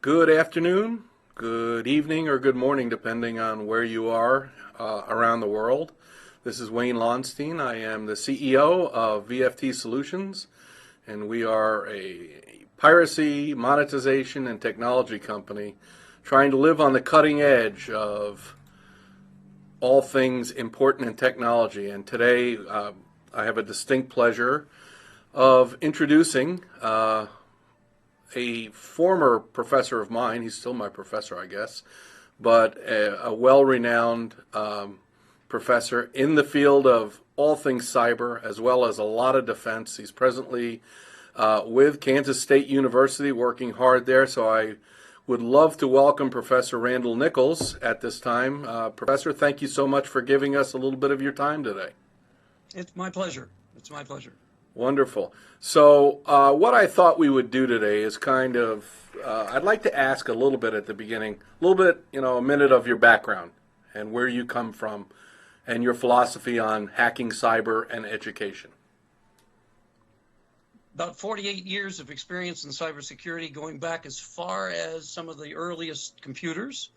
Good afternoon, good evening, or good morning, depending on where you are around the world. This is Wayne Lonstein. I am the CEO of VFT Solutions, and we are a piracy, monetization, and technology company trying to live on the cutting edge of all things important in technology. And today, I have a distinct pleasure of introducing a former professor of mine. He's still my professor, I guess, but a well-renowned professor in the field of all things cyber, as well as a lot of defense. He's presently with Kansas State University, working hard there. So I would love to welcome Professor Randall Nichols at this time. Professor, thank you so much for giving us a little bit of your time today. It's my pleasure. It's my pleasure. Wonderful. So what I thought we would do today is kind of, I'd like to ask a little bit at the beginning, a little bit, a minute of your background and where you come from and your philosophy on hacking cyber and education. About 48 years of experience in cybersecurity, going back as far as some of the earliest computers.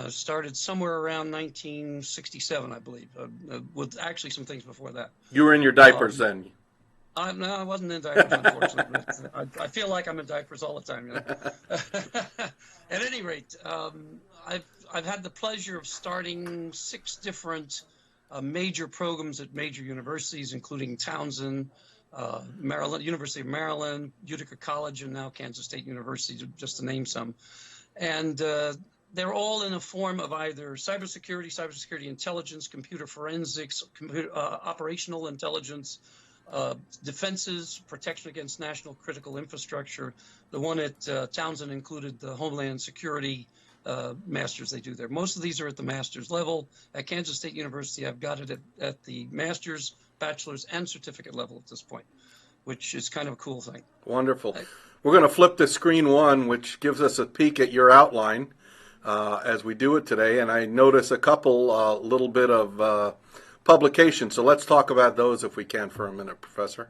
Started somewhere around 1967, I believe, with actually some things before that. You were in your diapers then. No, I wasn't in diapers, unfortunately. I feel like I'm in diapers all the time. At any rate, I've had the pleasure of starting 6 different major programs at major universities, including Townsend, Maryland, University of Maryland, Utica College, and now Kansas State University, just to name some. And they're all in a form of either cybersecurity intelligence, computer forensics, operational intelligence, defenses, protection against national critical infrastructure. The one at Townsend included the Homeland Security masters they do there. Most of these are at the master's level. At Kansas State University, I've got it at the master's, bachelor's, and certificate level at this point, which is kind of a cool thing. Wonderful. We're going to flip to screen 1, which gives us a peek at your outline as we do it today. And I notice a couple little bit of publications. So let's talk about those if we can for a minute, Professor.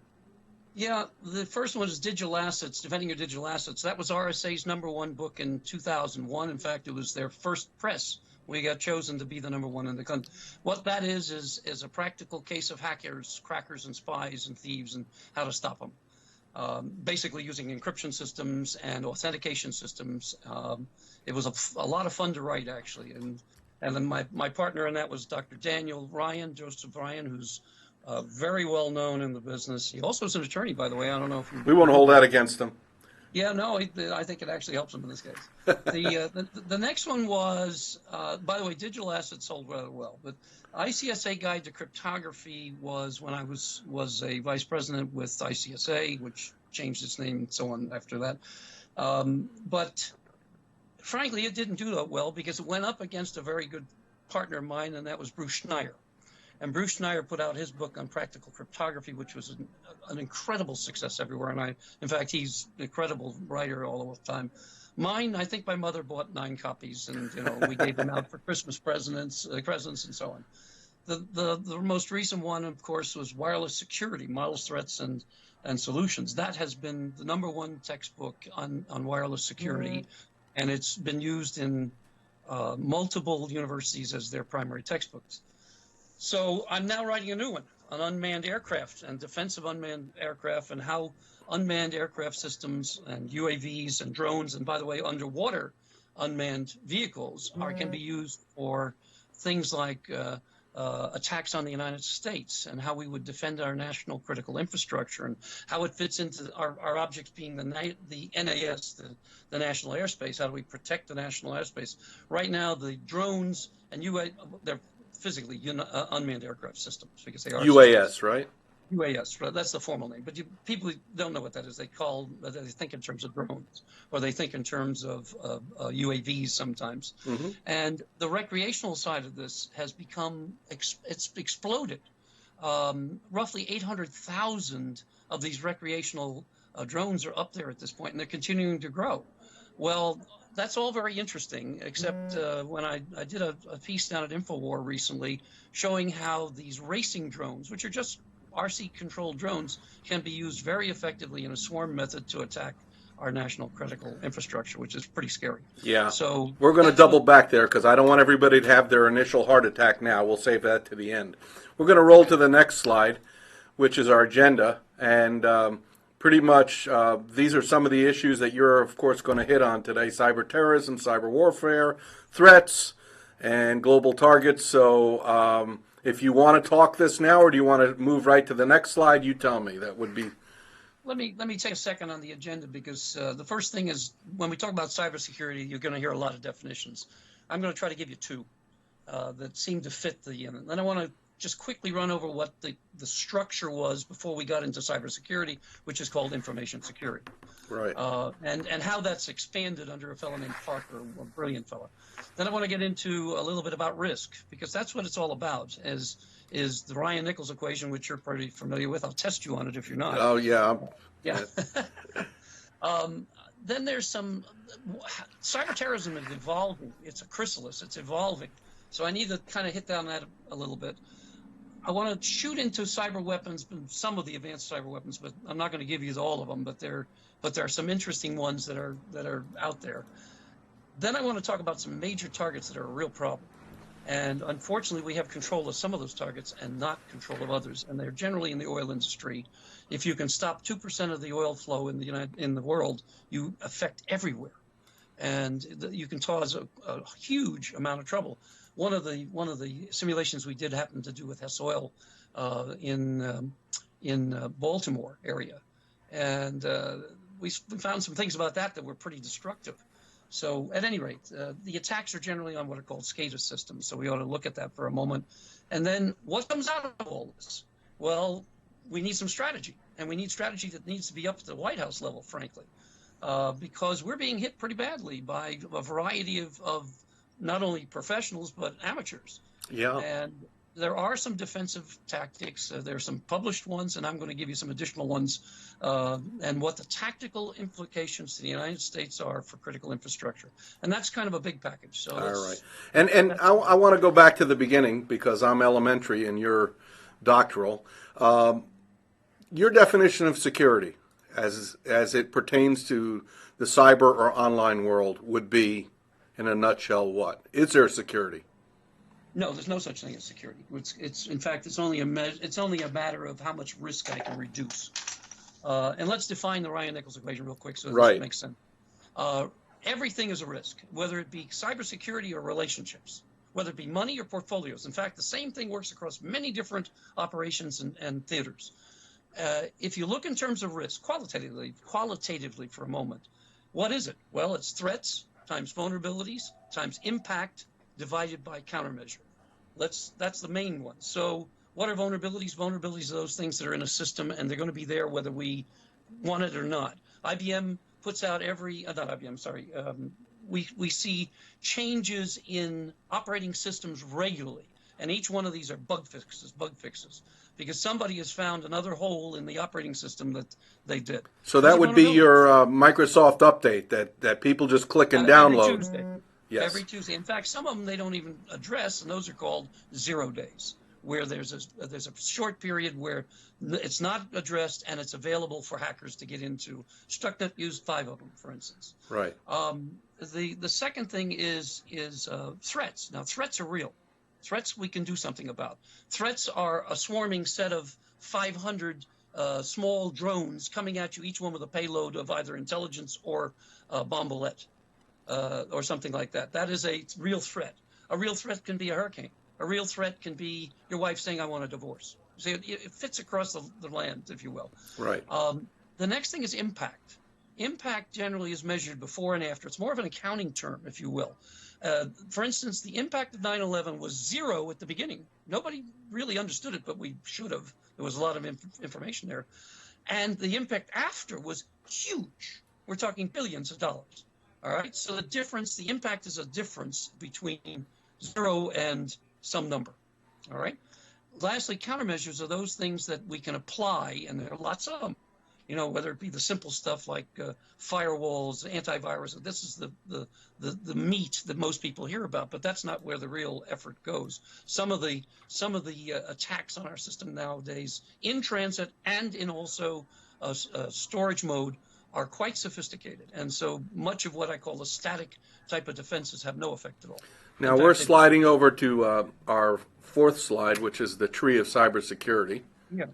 Yeah, the first one is Digital Assets, Defending Your Digital Assets. That was RSA's #1 book in 2001. In fact, it was their first press. We got chosen to be the #1 in the country. What that is a practical case of hackers, crackers, and spies and thieves and how to stop them. Basically using encryption systems and authentication systems. It was a lot of fun to write, actually. And then my partner in that was Dr. Joseph Ryan, who's very well known in the business. He also is an attorney, by the way. I don't know if you... We won't hold that against him. Yeah, no, I think it actually helps him in this case. The next one was, by the way, Digital Assets sold rather well, but ICSA Guide to Cryptography was when I was a vice president with ICSA, which changed its name and so on after that. But frankly, it didn't do that well because it went up against a very good partner of mine, and that was Bruce Schneier. And Bruce Schneier put out his book on practical cryptography, which was an incredible success everywhere. And in fact, he's an incredible writer all the time. Mine, I think my mother bought 9 copies, and we gave them out for Christmas presents and so on. The most recent one, of course, was Wireless Security: Models, Threats, and Solutions. That has been the #1 textbook on wireless security, and it's been used in multiple universities as their primary textbooks. So I'm now writing a new one on unmanned aircraft and defense of unmanned aircraft and how unmanned aircraft systems and UAVs and drones, and by the way, underwater unmanned vehicles can be used for things like attacks on the United States, and how we would defend our national critical infrastructure, and how it fits into our objects being the NAS, the national airspace. How do we protect the national airspace? Right now, the drones and they're physically unmanned aircraft systems, because they are UAS, systems. right? UAS, right? That's the formal name. But people don't know what that is. They think in terms of drones, or they think in terms of UAVs sometimes. Mm-hmm. And the recreational side of this has become, it's exploded. Roughly 800,000 of these recreational drones are up there at this point, and they're continuing to grow. Well, that's all very interesting, except when I did a piece down at InfoWar recently showing how these racing drones, which are just RC-controlled drones, can be used very effectively in a swarm method to attack our national critical infrastructure, which is pretty scary. Yeah. So We're going to that's double what. back there because I don't want everybody to have their initial heart attack now. We'll save that to the end. We're going to roll Okay. to the next slide, which is our agenda. And pretty much these are some of the issues that you're, of course, going to hit on today: cyber terrorism, cyber warfare, threats, and global targets. So if you want to talk this now or do you want to move right to the next slide, you tell me. That would be. Let me take a second on the agenda because the first thing is when we talk about cybersecurity, you're going to hear a lot of definitions. I'm going to try to give you two that seem to fit the. And then I want to just quickly run over what the structure was before we got into cybersecurity, which is called information security. Right. And how that's expanded under a fellow named Parker, a brilliant fellow. Then I want to get into a little bit about risk because that's what it's all about. Is the Ryan Nichols equation, which you're pretty familiar with. I'll test you on it if you're not. Oh, yeah. Yeah. Then there's some cyber terrorism is evolving. It's a chrysalis. It's evolving. So I need to kind of hit down that a little bit. I want to shoot into cyber weapons, some of the advanced cyber weapons, but I'm not going to give you all of them. But there are some interesting ones that are out there. Then I want to talk about some major targets that are a real problem. And unfortunately, we have control of some of those targets and not control of others. And they're generally in the oil industry. If you can stop 2% of the oil flow in the world, you affect everywhere. And you can cause a huge amount of trouble. One of the simulations we did happen to do with Hess Oil in Baltimore area. And we found some things about that were pretty destructive. So at any rate, the attacks are generally on what are called SCADA systems. So we ought to look at that for a moment. And then what comes out of all this? Well, we need some strategy. And we need strategy that needs to be up at the White House level, frankly, because we're being hit pretty badly by a variety of not only professionals, but amateurs. Yeah. And there are some defensive tactics. There are some published ones, and I'm going to give you some additional ones, and what the tactical implications to the United States are for critical infrastructure. And that's kind of a big package. So all right. And I want to go back to the beginning because I'm elementary and you're doctoral. Your definition of security as it pertains to the cyber or online world would be, in a nutshell, what? Is there security? No, there's no such thing as security. It's in fact, it's only a matter of how much risk I can reduce. And let's define the Ryan Nichols equation real quick so this makes sense. Everything is a risk, whether it be cybersecurity or relationships, whether it be money or portfolios. In fact, the same thing works across many different operations and theaters. If you look in terms of risk, qualitatively for a moment, what is it? Well, it's threats times vulnerabilities times impact divided by countermeasure. That's the main one. So what are vulnerabilities? Vulnerabilities are those things that are in a system, and they're going to be there whether we want it or not. IBM puts out we see changes in operating systems regularly, and each one of these are bug fixes, because somebody has found another hole in the operating system that they did. So that would be your Microsoft update that people just click and download. Every Tuesday. Yes. Every Tuesday. In fact, some of them they don't even address, and those are called 0 days, where there's a short period where it's not addressed and it's available for hackers to get into. Stuxnet used 5 of them, for instance. Right. The second thing is threats. Now, threats are real. Threats we can do something about. Threats are a swarming set of 500 small drones coming at you, each one with a payload of either intelligence or bombolette. Or something like that. That is a real threat. A real threat can be a hurricane. A real threat can be your wife saying, I want a divorce. So it fits across the land, if you will. Right. The next thing is impact. Impact generally is measured before and after. It's more of an accounting term, if you will. For instance, the impact of 9/11 was 0 at the beginning. Nobody really understood it, but we should have. There was a lot of information there. And the impact after was huge. We're talking billions of dollars. All right, so the impact is a difference between 0 and some number. All right. Lastly, countermeasures are those things that we can apply, and there are lots of them. You know, whether it be the simple stuff like firewalls, antivirus. This is the meat that most people hear about, but that's not where the real effort goes. Some of the attacks on our system nowadays, in transit and in also storage mode, are quite sophisticated. And so much of what I call the static type of defenses have no effect at all. Now we're sliding over to our fourth slide, which is the tree of cybersecurity. Yeah.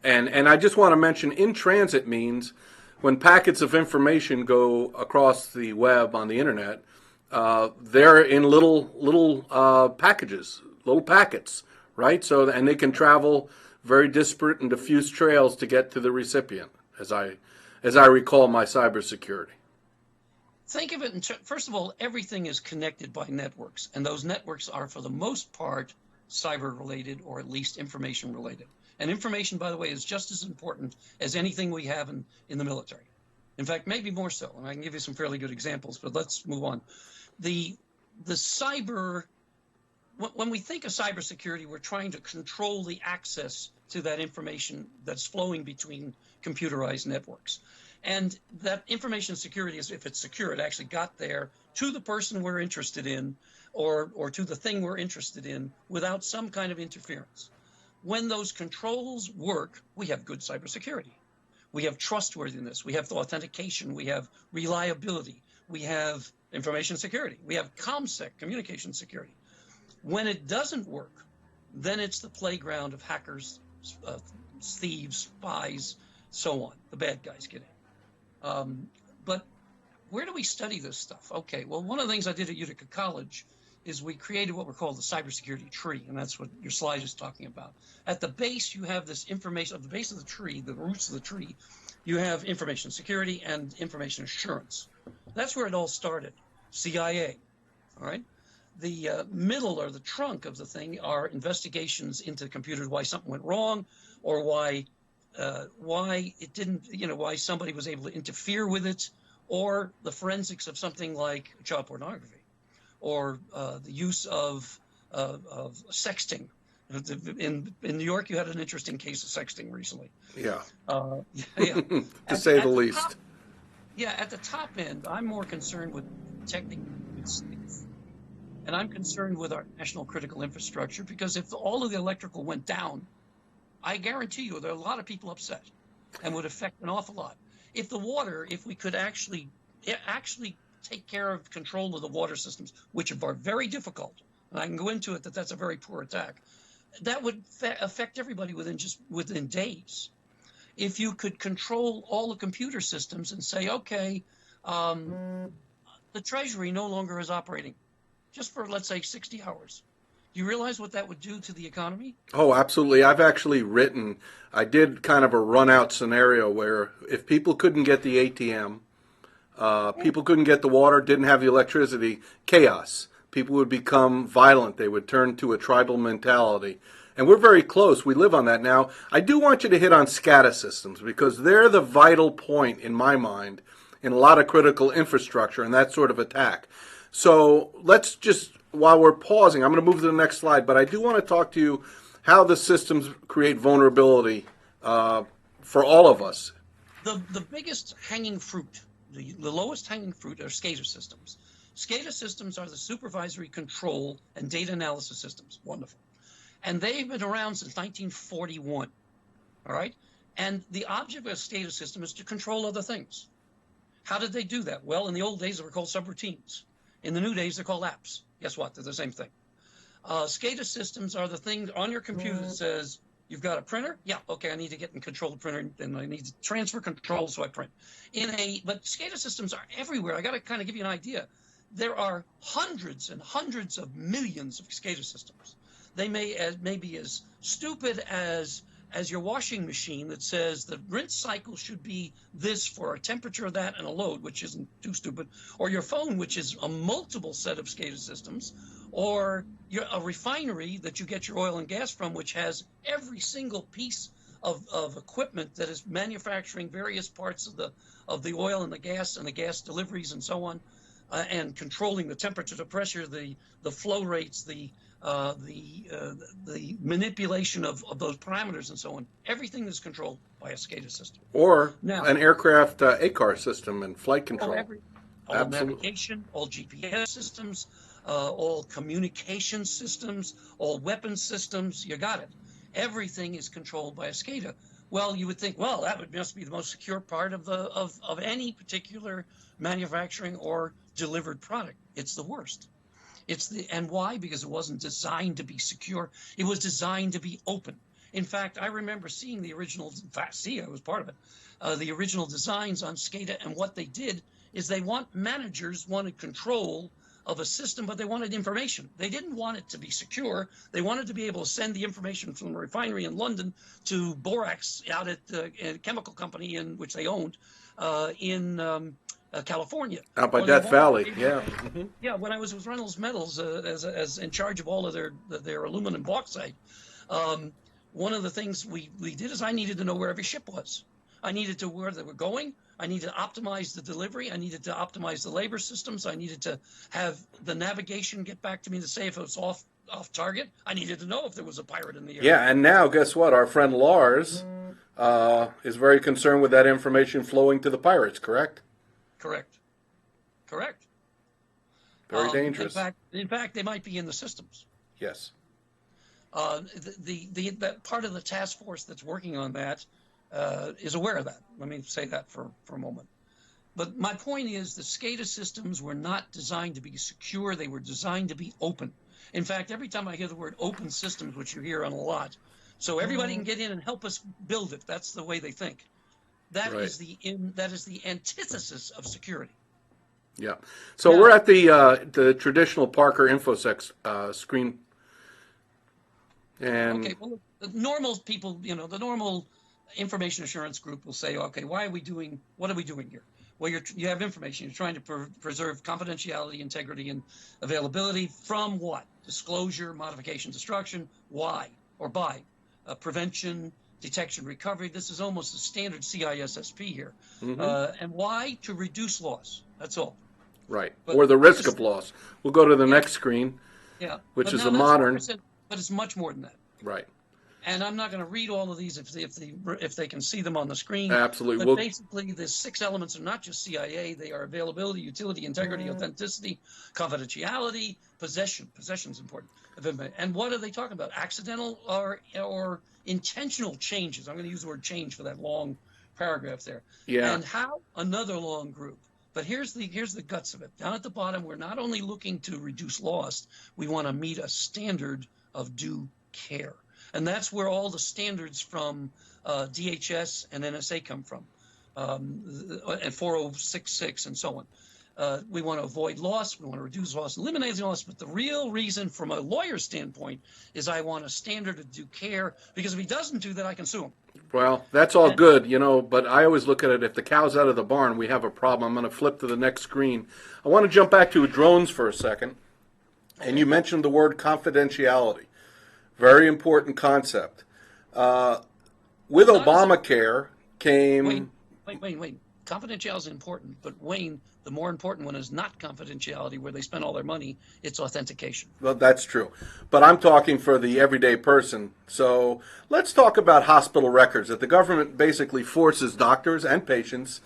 And I just want to mention, in transit means when packets of information go across the web on the internet, they're in little packages, little packets, right? So, and they can travel very disparate and diffuse trails to get to the recipient, as I recall my cybersecurity. Think of it, first of all, everything is connected by networks, and those networks are, for the most part, cyber-related or at least information-related. And information, by the way, is just as important as anything we have in the military. In fact, maybe more so, and I can give you some fairly good examples, but let's move on. The cyber, when we think of cybersecurity, we're trying to control the access to that information that's flowing between computerized networks. And that information security is, if it's secure, it actually got there to the person we're interested in or to the thing we're interested in without some kind of interference. When those controls work, we have good cybersecurity. We have trustworthiness. We have authentication. We have reliability. We have information security. We have ComSec, communication security. When it doesn't work, then it's the playground of hackers, thieves, spies, so on. The bad guys get in. But where do we study this stuff? Okay, well, one of the things I did at Utica College is we created what we're called the cybersecurity tree, and that's what your slide is talking about. At the base, you have this information. At the base of the tree, the roots of the tree, you have information security and information assurance. That's where it all started, CIA, all right? The middle or the trunk of the thing are investigations into computers, why something went wrong, or why it didn't, why somebody was able to interfere with it, or the forensics of something like child pornography, or the use of sexting. In New York, you had an interesting case of sexting recently. Yeah. Yeah. To say the least. At the top end, I'm more concerned with protecting good safe. And I'm concerned with our national critical infrastructure, because if all of the electrical went down, I guarantee you there are a lot of people upset and would affect an awful lot. If we could actually take care of control of the water systems, which are very difficult, and I can go into it that's a very poor attack, that would affect everybody within days. If you could control all the computer systems and say, okay, the Treasury no longer is operating, just for, let's say, 60 hours. Do you realize what that would do to the economy? Oh, absolutely. I did kind of a run-out scenario where if people couldn't get the ATM, people couldn't get the water, didn't have the electricity, chaos. People would become violent. They would turn to a tribal mentality. And we're very close. We live on that now. I do want you to hit on SCADA systems, because they're the vital point, in my mind, in a lot of critical infrastructure and that sort of attack. So let's just, while we're pausing, I'm going to move to the next slide, but I do want to talk to you how the systems create vulnerability for all of us. The biggest hanging fruit, the lowest hanging fruit, are SCADA systems. SCADA systems are the supervisory control and data analysis systems. Wonderful. And they've been around since 1941, all right? And the object of a SCADA system is to control other things. How did they do that? Well, in the old days, they were called subroutines. In the new days, they're called apps. Guess what? They're the same thing. SCADA systems are the thing on your computer that says, you've got a printer? Yeah, okay, I need to get in control of the printer, and I need to transfer control so I print. But SCADA systems are everywhere. I got to kind of give you an idea. There are hundreds and hundreds of millions of SCADA systems. They may be as stupid as your washing machine that says the rinse cycle should be this for a temperature of that and a load, which isn't too stupid, or your phone, which is a multiple set of SCADA systems, or a refinery that you get your oil and gas from, which has every single piece of equipment that is manufacturing various parts of the oil and the gas deliveries and so on, and controlling the temperature, the pressure, the flow rates, the manipulation of those parameters and so on. Everything is controlled by a SCADA system. Or now, an aircraft ACAR system and flight control. All navigation, all GPS systems, all communication systems, all weapon systems, you got it. Everything is controlled by a SCADA. Well, you would think, well, must be the most secure part of any particular manufacturing or delivered product. It's the worst. And why? Because it wasn't designed to be secure. It was designed to be open. In fact, I remember seeing the original, I was part of it, the original designs on SCADA, and what they did is managers wanted control of a system, but they wanted information. They didn't want it to be secure. They wanted to be able to send the information from the refinery in London to Borax out at a chemical company in which they owned in California. Out by Death Valley, yeah. Yeah, when I was with Reynolds Metals as in charge of all of their aluminum bauxite, one of the things we did is I needed to know where every ship was. I needed to know where they were going. I needed to optimize the delivery. I needed to optimize the labor systems. I needed to have the navigation get back to me to say if it was off target. I needed to know if there was a pirate in the area. Yeah, and now guess what? Our friend Lars is very concerned with that information flowing to the pirates, correct? Correct. Very dangerous. In fact, they might be in the systems. Yes. That part of the task force that's working on that is aware of that. Let me say that for a moment. But my point is the SCADA systems were not designed to be secure. They were designed to be open. In fact, every time I hear the word open systems, which you hear on a lot, so everybody can get in and help us build it. That's the way they think. That is the antithesis of security. Yeah. So we're at the traditional Parker InfoSec screen. And okay, well, the normal people, the normal information assurance group will say, okay, what are we doing here? Well, you have information. You're trying to preserve confidentiality, integrity, and availability from what? Disclosure, modification, destruction. Why? Or by? Prevention, detection, recovery. This is almost a standard CISSP here. And why? To reduce loss. That's all. Right. Or the risk of loss. We'll go to the next screen, which is a modern. But it's much more than that. Right. And I'm not going to read all of these if they can see them on the screen. Absolutely. But basically, the 6 elements are not just CIA. They are availability, utility, integrity, authenticity, confidentiality, possession. Possession is important. And what are they talking about? Accidental or intentional changes. I'm going to use the word change for that long paragraph there. Yeah. And how? Another long group. But here's the guts of it. Down at the bottom, we're not only looking to reduce loss, we want to meet a standard of due care. And that's where all the standards from DHS and NSA come from, and 4066 and so on. We want to avoid loss. We want to reduce loss, eliminate loss. But the real reason from a lawyer's standpoint is I want a standard of due care, because if he doesn't do that, I can sue him. Well, that's all good, but I always look at it, if the cow's out of the barn, we have a problem. I'm going to flip to the next screen. I want to jump back to drones for a second. And you mentioned the word confidentiality. Very important concept. With Obamacare came... Wait. Confidentiality is important, but Wayne, the more important one is not confidentiality, where they spend all their money. It's authentication. Well, that's true. But I'm talking for the everyday person. So let's talk about hospital records, that the government basically forces doctors and patients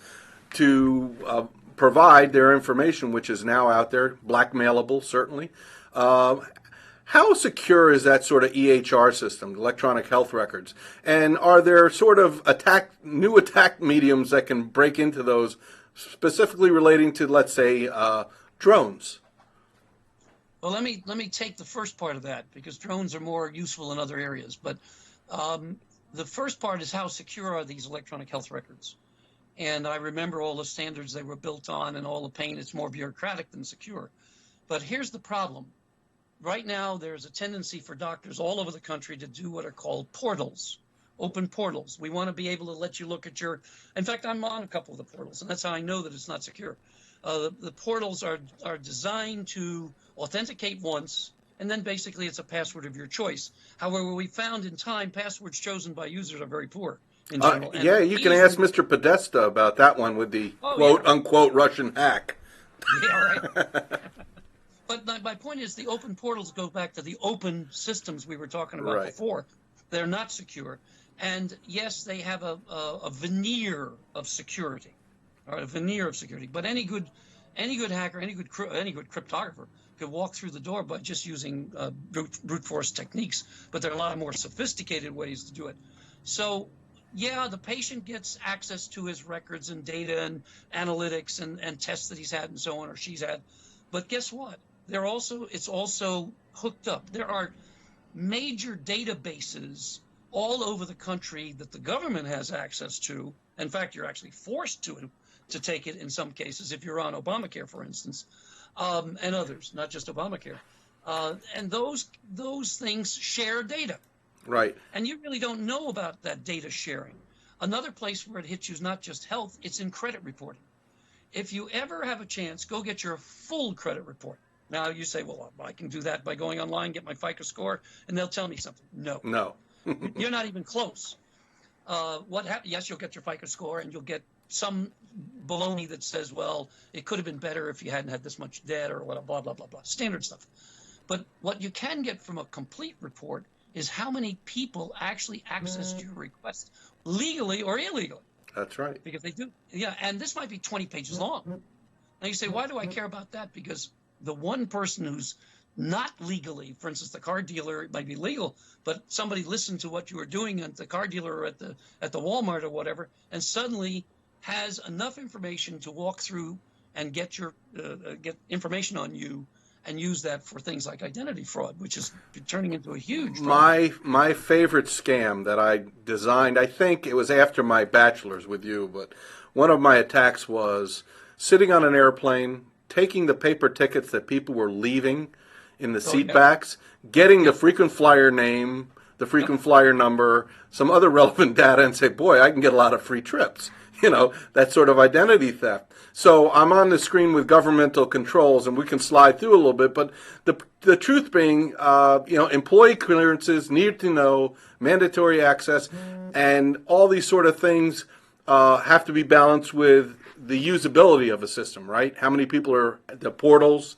to provide their information, which is now out there, blackmailable, certainly. How secure is that sort of EHR system, electronic health records? And are there sort of new attack mediums that can break into those, specifically relating to, let's say, drones? Well, let me take the first part of that, because drones are more useful in other areas. But the first part is, how secure are these electronic health records? And I remember all the standards they were built on and all the pain. It's more bureaucratic than secure. But here's the problem. Right now, there's a tendency for doctors all over the country to do what are called portals, open portals. We want to be able to let you look at your... In fact, I'm on a couple of the portals, and that's how I know that it's not secure. The portals are designed to authenticate once, and then basically it's a password of your choice. However, we found in time, passwords chosen by users are very poor in general. Yeah, you can ask Mr. Podesta about that one with the quote-unquote Russian hack. Yeah, right. But my point is, the open portals go back to the open systems we were talking about before. They're not secure. And yes, they have a veneer of security, or a veneer of security. But any good hacker, any good cryptographer could walk through the door by just using brute force techniques. But there are a lot of more sophisticated ways to do it. So yeah, the patient gets access to his records and data and analytics and tests that he's had and so on, or she's had. But guess what? It's also hooked up. There are major databases all over the country that the government has access to. In fact, you're actually forced to take it in some cases if you're on Obamacare, for instance, and others, not just Obamacare. And those things share data. Right. And you really don't know about that data sharing. Another place where it hits you is not just health, it's in credit reporting. If you ever have a chance, go get your full credit report. Now you say, well, I can do that by going online, get my FICO score, and they'll tell me something. No. No. You're not even close. Yes, you'll get your FICO score, and you'll get some baloney that says, well, it could have been better if you hadn't had this much debt or blah, blah, blah, blah, blah. Standard stuff. But what you can get from a complete report is how many people actually accessed your request legally or illegally. That's right. Because they do. Yeah, and this might be 20 pages long. Now you say, why do I care about that? Because the one person who's not legally, for instance, the car dealer, it might be legal, but somebody listened to what you were doing at the car dealer or at the Walmart or whatever, and suddenly has enough information to walk through and get information on you and use that for things like identity fraud, which is turning into a huge problem. My favorite scam that I designed, I think it was after my bachelor's with you, but one of my attacks was sitting on an airplane, taking the paper tickets that people were leaving in the seat backs, getting the frequent flyer name, the frequent flyer number, some other relevant data, and say, boy, I can get a lot of free trips. You know, that sort of identity theft. So I'm on the screen with governmental controls, and we can slide through a little bit. But the truth being, employee clearances, need to know, mandatory access, and all these sort of things have to be balanced with the usability of a system, right? How many people are at the portals?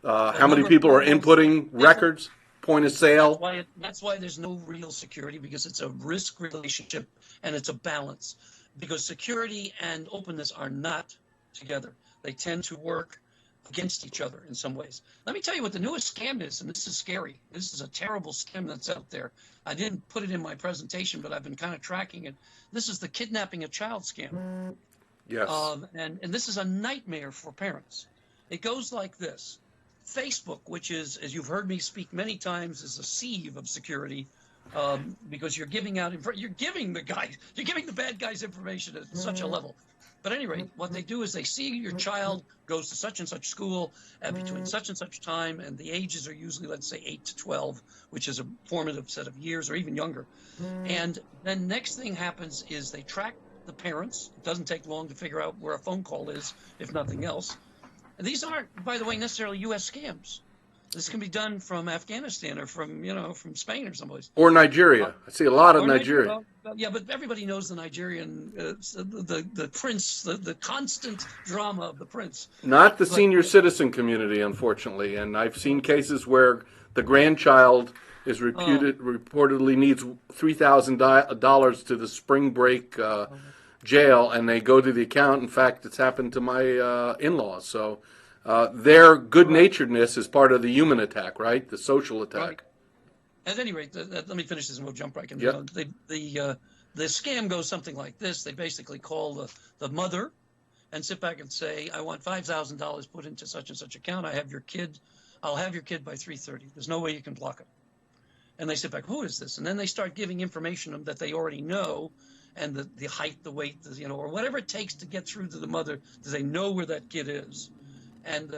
How many people are inputting records? Point of sale. That's why there's no real security, because it's a risk relationship and it's a balance. Because security and openness are not together. They tend to work against each other in some ways. Let me tell you what the newest scam is, and this is scary. This is a terrible scam that's out there. I didn't put it in my presentation, but I've been kind of tracking it. This is the kidnapping a child scam. Yes. And this is a nightmare for parents. It goes like this. Facebook, which is, as you've heard me speak many times, is a sieve of security. Because you're giving the bad guys information at such a level. But at any rate, what they do is they see your child goes to such and such school at between such and such time, and the ages are usually, let's say, 8 to 12, which is a formative set of years, or even younger. And then next thing happens is they track the parents. It doesn't take long to figure out where a phone call is, if nothing else. And these aren't, by the way, necessarily U.S. scams. This can be done from Afghanistan or from Spain or someplace. Or Nigeria. I see a lot of Nigeria. Yeah, but everybody knows the Nigerian, the prince, the constant drama of the prince. Not the senior citizen community, unfortunately. And I've seen cases where the grandchild is reportedly needs $3,000 to the spring break jail, and they go to the account. In fact, it's happened to my in-laws. So their good-naturedness is part of the human attack, right? The social attack. Right. At any rate, let me finish this and we'll jump right in. Yep. The scam goes something like this. They basically call the mother and sit back and say, I want $5,000 put into such and such account. I'll have your kid by 3:30. There's no way you can block it. And they sit back, who is this? And then they start giving information that they already know, and the height, the weight, or whatever it takes to get through to the mother, do they know where that kid is? And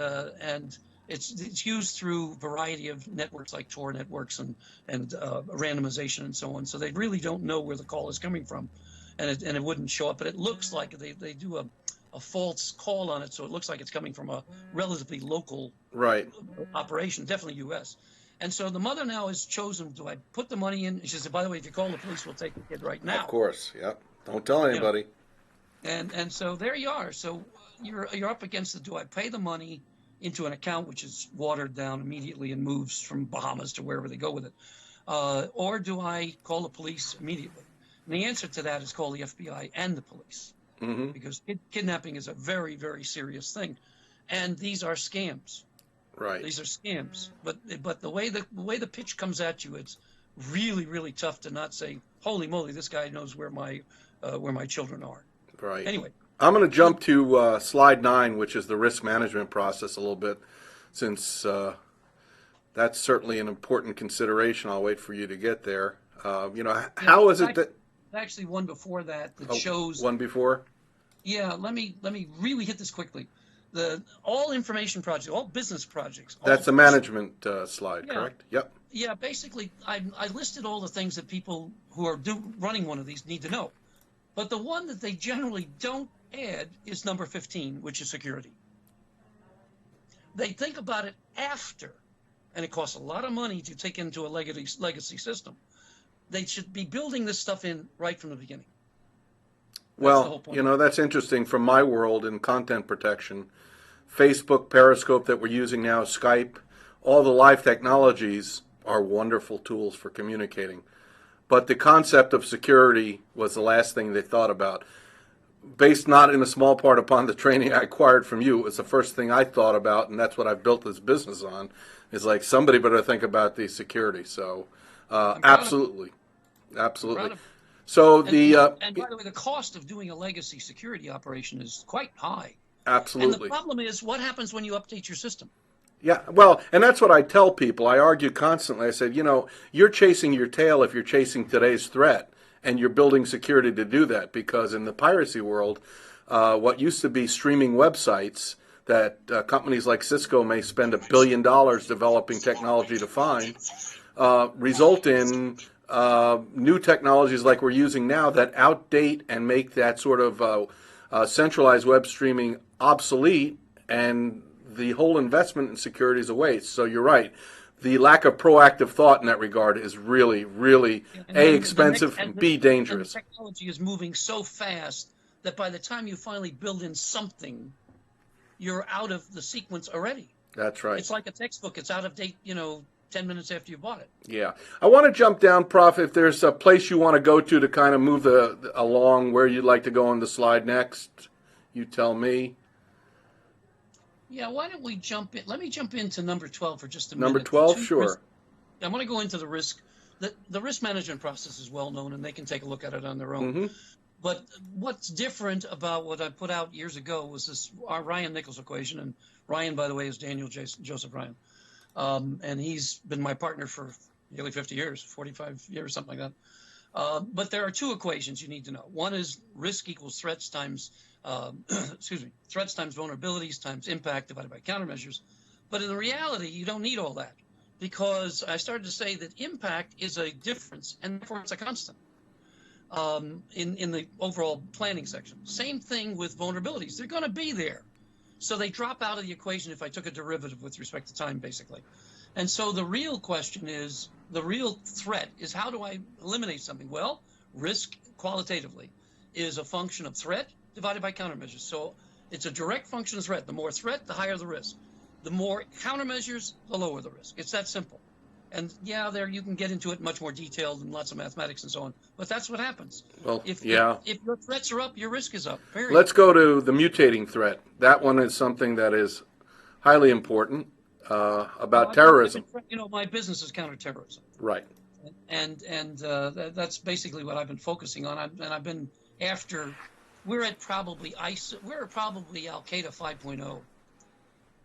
it's used through a variety of networks like Tor networks and randomization and so on. So they really don't know where the call is coming from, and it wouldn't show up. But it looks like they do a false call on it, so it looks like it's coming from a relatively local operation, definitely U.S. And so the mother now has chosen, do I put the money in? She said, by the way, if you call the police, we'll take the kid right now. Of course, yep. Don't tell anybody. And so there you are. So you're up against the, do I pay the money into an account which is watered down immediately and moves from Bahamas to wherever they go with it? Or do I call the police immediately? And the answer to that is call the FBI and the police. Mm-hmm. Because kidnapping is a very, very serious thing. And these are scams. Right. These are scams. But the way the pitch comes at you, it's really, really tough to not say, holy moly, this guy knows where my children are. Right. Anyway, I'm going to jump to slide 9, which is the risk management process a little bit, since that's certainly an important consideration. I'll wait for you to get there. How is it that actually one before that shows one before? Yeah, let me really hit this quickly. All information projects, all business projects. That's the management slide, correct? Yep. Yeah, basically, I listed all the things that people who are running one of these need to know. But the one that they generally don't add is number 15, which is security. They think about it after, and it costs a lot of money to take into a legacy system. They should be building this stuff in right from the beginning. Well, that's interesting from my world in content protection. Facebook, Periscope that we're using now, Skype, all the live technologies are wonderful tools for communicating. But the concept of security was the last thing they thought about. Based not in a small part upon the training I acquired from you, it was the first thing I thought about, and that's what I've built this business on, is like somebody better think about the security. So absolutely. So and by the way, the cost of doing a legacy security operation is quite high. Absolutely. And the problem is, what happens when you update your system? Yeah, well, and that's what I tell people. I argue constantly. I said, you're chasing your tail if you're chasing today's threat, and you're building security to do that, because in the piracy world, what used to be streaming websites that companies like Cisco may spend $1 billion developing technology to find result in new technologies like we're using now that outdate and make that sort of centralized web streaming obsolete, and the whole investment in security is a waste. So you're right. The lack of proactive thought in that regard is really, really expensive and B, dangerous. And the technology is moving so fast that by the time you finally build in something, you're out of the sequence already. That's right. It's like a textbook. It's out of date, 10 minutes after you bought it. Yeah. I want to jump down, Prof, if there's a place you want to go to kind of move along where you'd like to go on the slide next, you tell me. Yeah, why don't we jump in? Let me jump into number 12 for just a minute. Number 12, sure. I want to go into the risk. The risk management process is well known, and they can take a look at it on their own. Mm-hmm. But what's different about what I put out years ago was our Ryan Nichols equation. And Ryan, by the way, is Daniel Joseph Ryan. And he's been my partner for nearly 50 years, 45 years, something like that. But there are two equations you need to know. One is risk equals threats times threats times vulnerabilities times impact divided by countermeasures. But in reality, you don't need all that, because I started to say that impact is a difference, and therefore it's a constant in the overall planning section. Same thing with vulnerabilities. They're going to be there. So they drop out of the equation if I took a derivative with respect to time, basically. And so the real question is, the real threat is, how do I eliminate something? Well, risk qualitatively is a function of threat divided by countermeasures. So it's a direct function of threat. The more threat, the higher the risk. The more countermeasures, the lower the risk. It's that simple. And yeah, there you can get into it much more detailed and lots of mathematics and so on. But that's what happens. Well, if your threats are up, your risk is up. Period. Let's go to the mutating threat. That one is something that is highly important about terrorism. My business is counterterrorism. Right. And that's basically what I've been focusing on. I've been after. We're probably Al Qaeda 5.0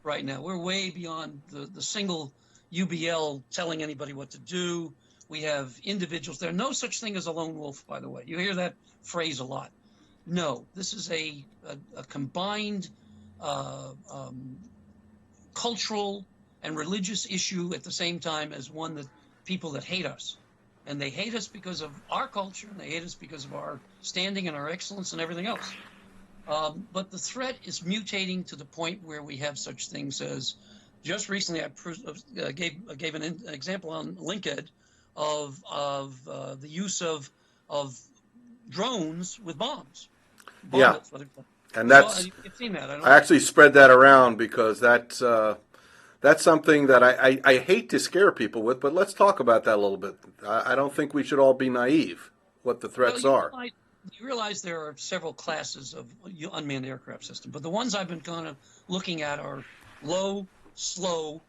right now. We're way beyond the single UBL telling anybody what to do. We have individuals. There's no such thing as a lone wolf, by the way. You hear that phrase a lot. No, this is a combined cultural and religious issue at the same time as one that people that hate us. And they hate us because of our culture, and they hate us because of our standing and our excellence and everything else. But the threat is mutating to the point where we have such things as, just recently I gave an example on LinkedIn of the use of drones with bombs. Yeah, and that's, you've seen that. I actually spread that around because that's something that I hate to scare people with, but let's talk about that a little bit. I don't think we should all be naive what the threats are. You realize there are several classes of unmanned aircraft system, but the ones I've been kind of looking at are low, slow,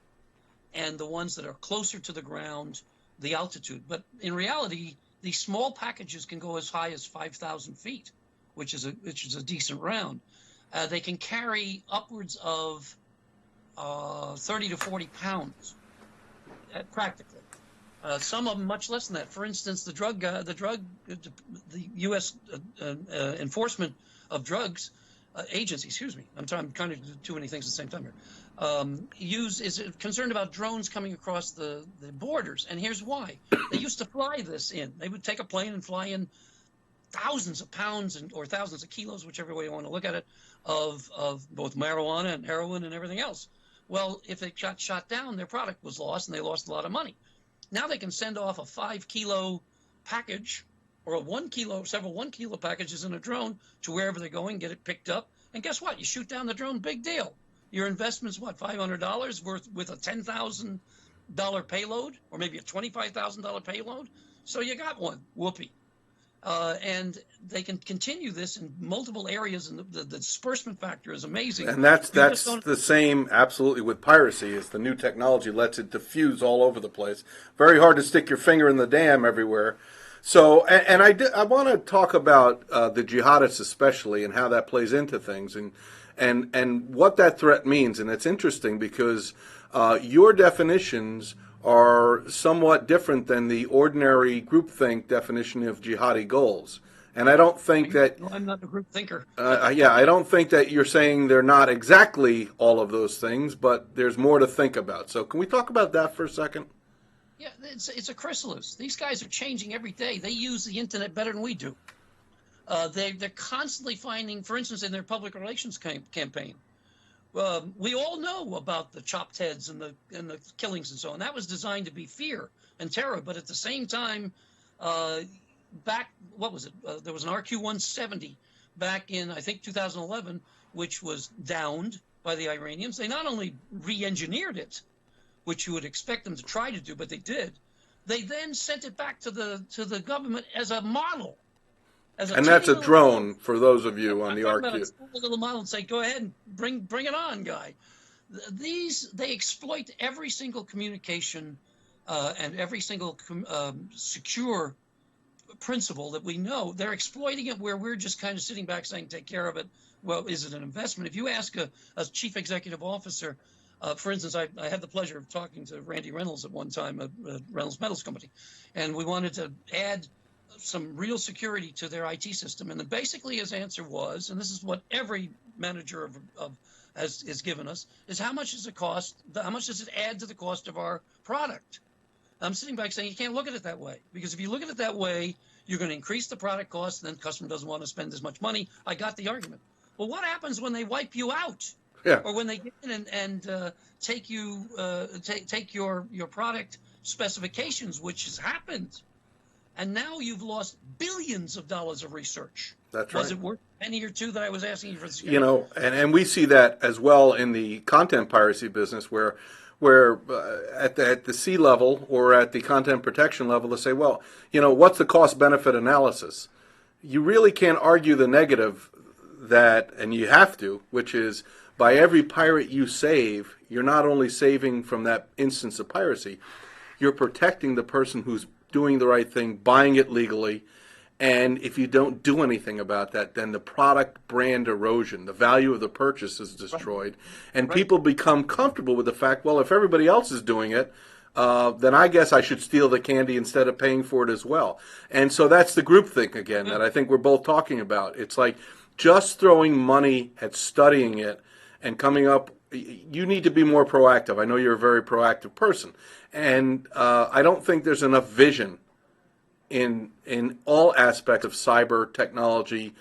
and the ones that are closer to the ground the altitude. But in reality, these small packages can go as high as 5,000 feet, which is a decent round. They can carry upwards of 30 to 40 pounds, practically. Some of them much less than that. For instance, the U.S. Enforcement of Drugs Agency, excuse me, I'm trying to do too many things at the same time here, is concerned about drones coming across the borders. And here's why. They used to fly this in. They would take a plane and fly in thousands of pounds or thousands of kilos, whichever way you want to look at it, of both marijuana and heroin and everything else. Well, if it got shot down, their product was lost, and they lost a lot of money. Now they can send off a 5-kilo package or several 1-kilo packages in a drone to wherever they're going, get it picked up. And guess what? You shoot down the drone, big deal. Your investment's what, $500 worth with a $10,000 payload or maybe a $25,000 payload? So you got one. Whoopee. And they can continue this in multiple areas, and the disbursement factor is amazing. And that's the same absolutely with piracy. Is the new technology lets it diffuse all over the place. Very hard to stick your finger in the dam everywhere. So, and I want to talk about the jihadists especially and how that plays into things and what that threat means. And it's interesting because your definitions are somewhat different than the ordinary groupthink definition of jihadi goals. And I don't think that... No, I'm not a group thinker. Yeah, I don't think that you're saying they're not exactly all of those things, but there's more to think about. So can we talk about that for a second? Yeah, it's a chrysalis. These guys are changing every day. They use the internet better than we do. They're constantly finding, for instance, in their public relations campaign, we all know about the chopped heads and the killings and so on. That was designed to be fear and terror. But at the same time, what was it? There was an RQ-170 back in, I think, 2011, which was downed by the Iranians. They not only re-engineered it, which you would expect them to try to do, but they did. They then sent it back to the government as a model. And that's a drone for those of you on the RQ. A little model and say, go ahead and bring it on, guy. They exploit every single communication and every single secure principle that we know. They're exploiting it where we're just kind of sitting back saying, take care of it. Well, is it an investment? If you ask a chief executive officer, for instance, I had the pleasure of talking to Randy Reynolds at one time at Reynolds Metals Company, and we wanted to add some real security to their IT system. And then basically his answer was, and this is what every manager has given us, is how much does it cost? How much does it add to the cost of our product? I'm sitting back saying you can't look at it that way, because if you look at it that way, you're going to increase the product cost, and then the customer doesn't want to spend as much money. I got the argument. Well, what happens when they wipe you out? Yeah. Or when they get in and take your product specifications, which has happened, and now you've lost billions of dollars of research. That's right. Was it worth a penny or two that I was asking you for the security? You know, and we see that as well in the content piracy business, where at the C level or at the content protection level, they say, well, you know, what's the cost benefit analysis? You really can't argue the negative that, and you have to, which is, by every pirate you save, you're not only saving from that instance of piracy, you're protecting the person who's doing the right thing, buying it legally. And if you don't do anything about that, then the product brand erosion, the value of the purchase is destroyed. And people become comfortable with the fact, well, if everybody else is doing it, then I guess I should steal the candy instead of paying for it as well. And so that's the groupthink again that I think we're both talking about. It's like just throwing money at studying it and coming up. You need to be more proactive. I know you're a very proactive person. And I don't think there's enough vision in all aspects of cyber technology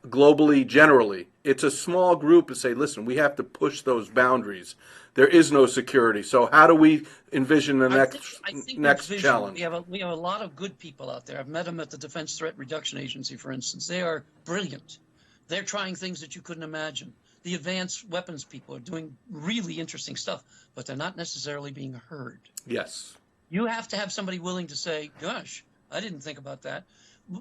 globally, generally. It's a small group to say, listen, we have to push those boundaries. There is no security. So how do we envision the next challenge? We have a lot of good people out there. I've met them at the Defense Threat Reduction Agency, for instance. They are brilliant. They're trying things that you couldn't imagine. The advanced weapons people are doing really interesting stuff, but they're not necessarily being heard. Yes. You have to have somebody willing to say, gosh, I didn't think about that.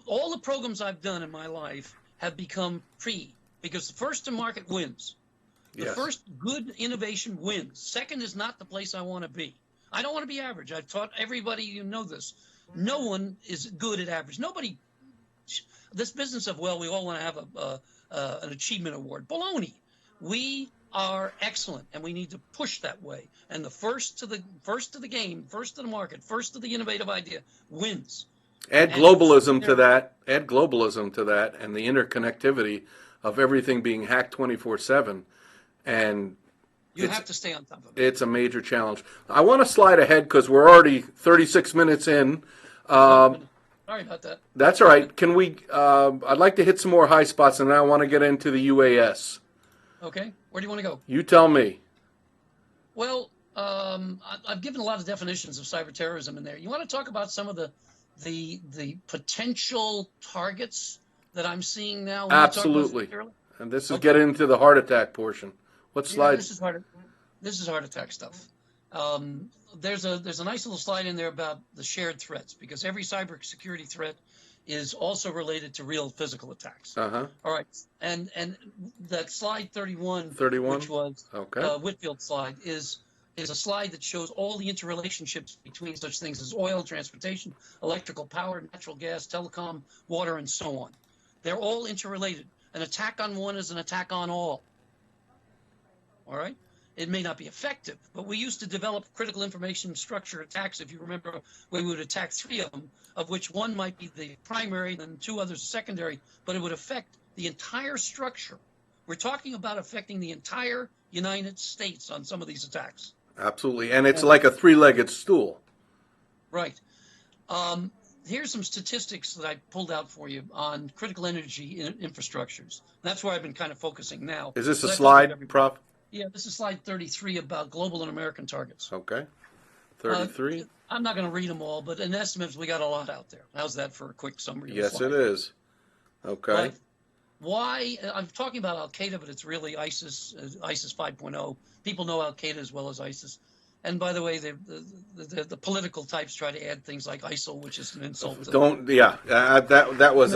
All the programs I've done in my life have become free, because the first to market wins. The first good innovation wins. Second is not the place I want to be. I don't want to be average. I've taught everybody, you know this. No one is good at average. Nobody. This business of, well, we all want to have an achievement award. Baloney. We are excellent, and we need to push that way. And the first to the game, first to the market, first to the innovative idea wins. Add globalism to that. Add globalism to that, and the interconnectivity of everything being hacked 24/7, and you have to stay on top of it. It's a major challenge. I want to slide ahead because we're already 36 minutes in. Sorry about that. That's all right. Can we? I'd like to hit some more high spots, and then I want to get into the UAS. Okay. Where do you want to go? You tell me. Well, I've given a lot of definitions of cyber terrorism in there. You want to talk about some of the potential targets that I'm seeing now? Absolutely. And this is getting into the heart attack portion. What slide? This is heart attack stuff. There's a nice little slide in there about the shared threats, because every cybersecurity threat is also related to real physical attacks. Uh-huh. All right. And that slide 31, which was Whitfield's slide, is a slide that shows all the interrelationships between such things as oil, transportation, electrical power, natural gas, telecom, water, and so on. They're all interrelated. An attack on one is an attack on all. All right? It may not be effective, but we used to develop critical information structure attacks. If you remember, we would attack 3 of them, of which one might be the primary, then 2 others secondary, but it would affect the entire structure. We're talking about affecting the entire United States on some of these attacks. Absolutely, and it's like a 3-legged stool. Right. Here's some statistics that I pulled out for you on critical energy infrastructures. That's where I've been kind of focusing now. Is this a slide, Prof? Yeah, this is slide 33 about global and American targets. Okay. 33. I'm not going to read them all, but in estimates, we got a lot out there. How's that for a quick summary? Yes, it is. Okay. But why? I'm talking about Al Qaeda, but it's really ISIS 5.0. People know Al Qaeda as well as ISIS. And by the way, the political types try to add things like ISIL, which is an insult. That was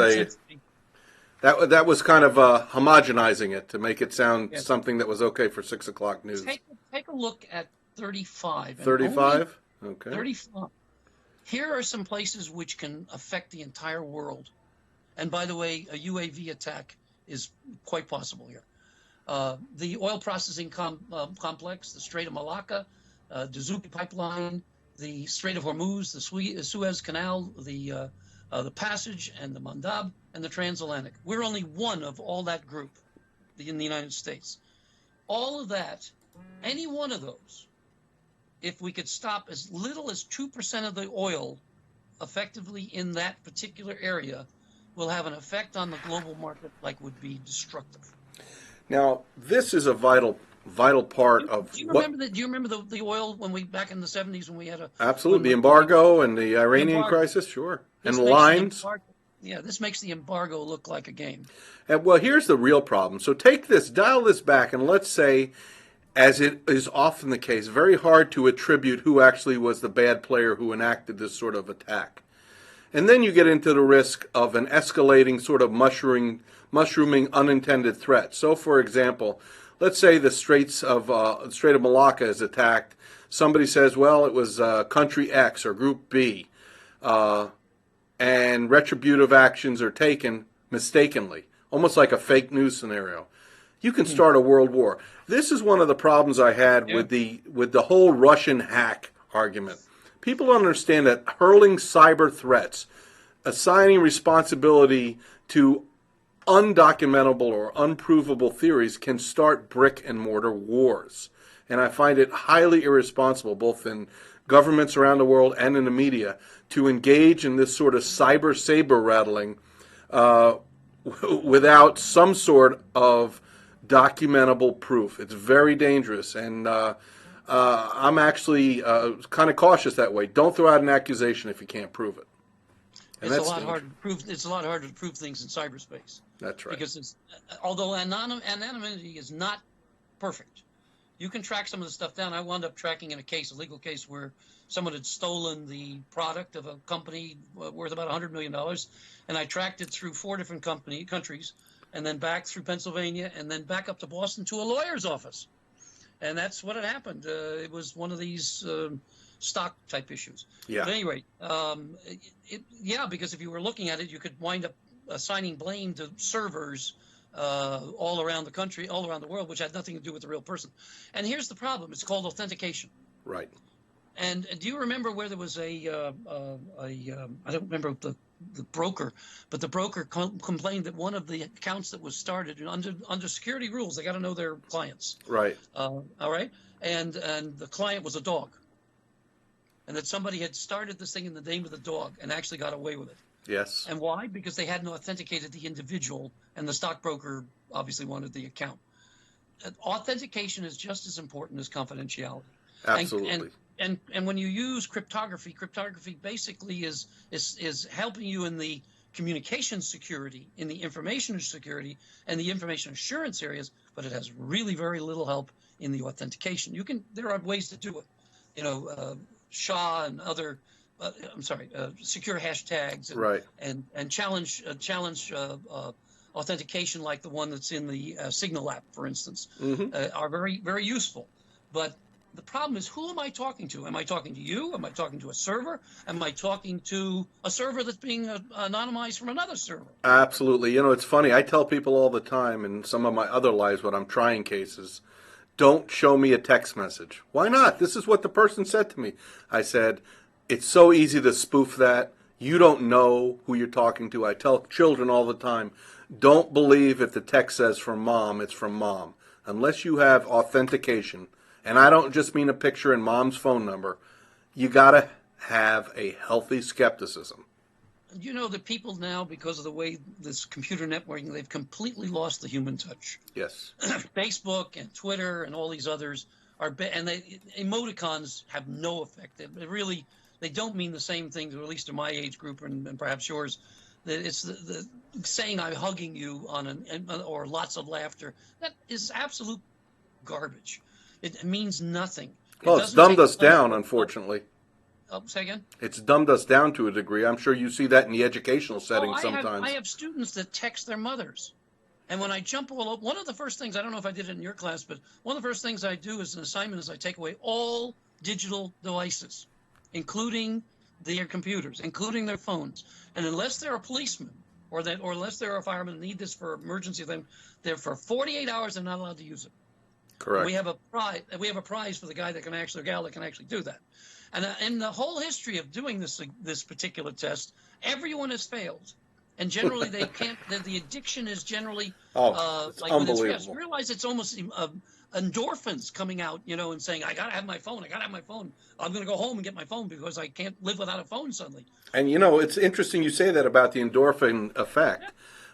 That was kind of homogenizing it to make it sound something that was okay for 6 o'clock news. Take a look at 35. 35? Okay. 35. Here are some places which can affect the entire world. And by the way, a UAV attack is quite possible here. The oil processing complex, the Strait of Malacca, Dzuki Pipeline, the Strait of Hormuz, the Suez Canal, the Passage, and the Mandab, and the Transatlantic. We're only one of all that group in the United States. All of that, any one of those, if we could stop as little as 2% of the oil effectively in that particular area, will have an effect on the global market like would be destructive. Now, this is a vital part of. Do you remember the oil when we back in the 70s when we had absolutely the embargo and the Iranian crisis, sure, and lines. This makes the embargo look like a game. And well, here's the real problem. So dial this back, and let's say, as it is often the case, very hard to attribute who actually was the bad player who enacted this sort of attack. And then you get into the risk of an escalating sort of mushrooming unintended threat. So, for example, let's say the Strait of Malacca is attacked. Somebody says, well, it was country X or group B, and retributive actions are taken mistakenly, almost like a fake news scenario. You can start a world war. This is one of the problems I had with the whole Russian hack argument. People don't understand that hurling cyber threats, assigning responsibility to undocumentable or unprovable theories can start brick and mortar wars. And I find it highly irresponsible, both in governments around the world and in the media, to engage in this sort of cyber saber rattling without some sort of documentable proof. It's very dangerous, and I'm actually kind of cautious that way. Don't throw out an accusation if you can't prove it. And it's a lot harder to prove. It's a lot harder to prove things in cyberspace. That's right. Because although anonymity is not perfect, you can track some of the stuff down. I wound up tracking in a legal case, where someone had stolen the product of a company worth about $100 million, and I tracked it through 4 different countries, and then back through Pennsylvania, and then back up to Boston to a lawyer's office. And that's what had happened. It was one of these stock type issues. Yeah. But at any rate, yeah, because if you were looking at it, you could wind up assigning blame to servers all around the country, all around the world, which had nothing to do with the real person. And here's the problem: it's called authentication. Right. And do you remember where there was I don't remember the broker, but the broker complained that one of the accounts that was started under security rules, they got to know their clients. Right. All right. And the client was a dog. And that somebody had started this thing in the name of the dog and actually got away with it. Yes. And why? Because they hadn't authenticated the individual, and the stockbroker obviously wanted the account. Authentication is just as important as confidentiality. Absolutely. And when you use cryptography basically is helping you in the communication security, in the information security, and the information assurance areas, but it has really very little help in the authentication. There are ways to do it, SHA and other, secure hashtags, and, right, and challenge authentication like the one that's in the Signal app, for instance, are very very useful, but the problem is, who am I talking to? Am I talking to you? Am I talking to a server? Am I talking to a server that's being anonymized from another server? Absolutely. It's funny. I tell people all the time in some of my other lives when I'm trying cases, don't show me a text message. Why not? This is what the person said to me. I said, it's so easy to spoof that. You don't know who you're talking to. I tell children all the time, don't believe if the text says from mom, it's from mom. Unless you have authentication. And I don't just mean a picture and mom's phone number. You got to have a healthy skepticism. The people now, because of the way this computer networking, they've completely lost the human touch. Yes. Facebook and Twitter and all these others and emoticons have no effect. They don't mean the same things, or at least in my age group and perhaps yours. It's the saying I'm hugging you or lots of laughter. That is absolute garbage. It means nothing. Well, it's dumbed us down, unfortunately. Say again? It's dumbed us down to a degree. I'm sure you see that in the educational setting sometimes. I have students that text their mothers. And when I jump all up, one of the first things, I don't know if I did it in your class, but one of the first things I do as an assignment is I take away all digital devices, including their computers, including their phones. And unless they're a policeman or unless they're a fireman and need this for emergency thing, they're for 48 hours, they're not allowed to use it. Correct. We have a prize for the guy that can actually, or gal that can actually do that. And in the whole history of doing this particular test, everyone has failed, and generally they can't. The addiction is generally it's unbelievable. Realize it's almost endorphins coming out, and saying, "I gotta have my phone. I gotta have my phone. I'm gonna go home and get my phone because I can't live without a phone suddenly." And it's interesting you say that about the endorphin effect.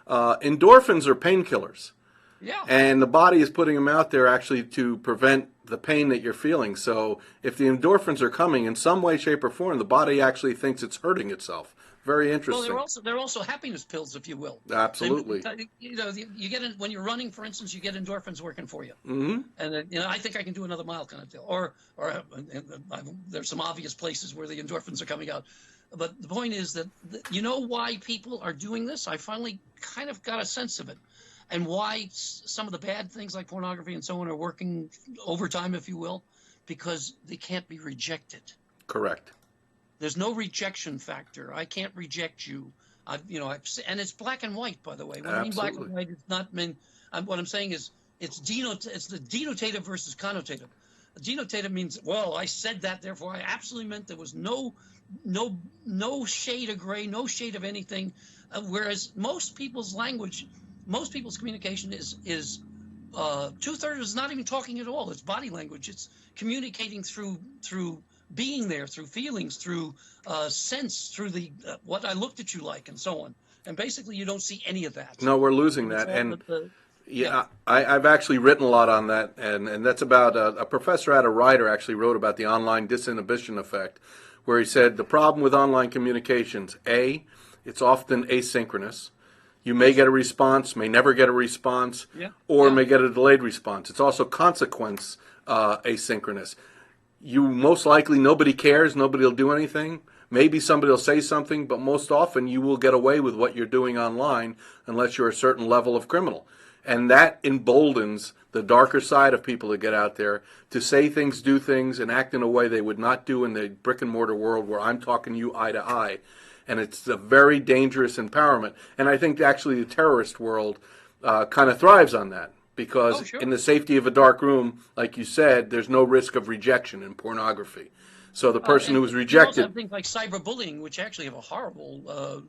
Yeah. Endorphins are painkillers. Yeah. And the body is putting them out there actually to prevent the pain that you're feeling. So if the endorphins are coming in some way, shape, or form, the body actually thinks it's hurting itself. Very interesting. Well, they're also happiness pills, if you will. Absolutely. You get when you're running, for instance, you get endorphins working for you. Mm-hmm. And I think I can do another mile kind of deal. Or there's some obvious places where the endorphins are coming out. But the point is that why people are doing this? I finally kind of got a sense of it. And why some of the bad things like pornography and so on are working overtime, if you will, because they can't be rejected. Correct. There's no rejection factor. I can't reject you. And it's black and white, by the way. When I mean black and white, it's not mean. What I'm saying is it's the denotative versus connotative. Denotative means, well, I said that, therefore I absolutely meant there was no shade of gray, no shade of anything. Whereas most people's language. Most people's communication is 2/3 is not even talking at all. It's body language. It's communicating through being there, through feelings, through sense, through the what I looked at you like, and so on. And basically, you don't see any of that. No, we're losing that. And I've actually written a lot on that, and that's about a professor at a writer actually wrote about the online disinhibition effect, where he said the problem with online communications, it's often asynchronous. You may get a response, may never get a response, or may get a delayed response. It's also consequence asynchronous. You most likely, nobody cares, nobody will do anything. Maybe somebody will say something, but most often you will get away with what you're doing online unless you're a certain level of criminal. And that emboldens the darker side of people to get out there to say things, do things, and act in a way they would not do in the brick and mortar world where I'm talking to you eye to eye. And it's a very dangerous empowerment. And I think actually the terrorist world kind of thrives on that because Sure. in the safety of a dark room, like you said, there's no risk of rejection in pornography. So the person who was You also rejected. have things like cyberbullying, which actually have a horrible.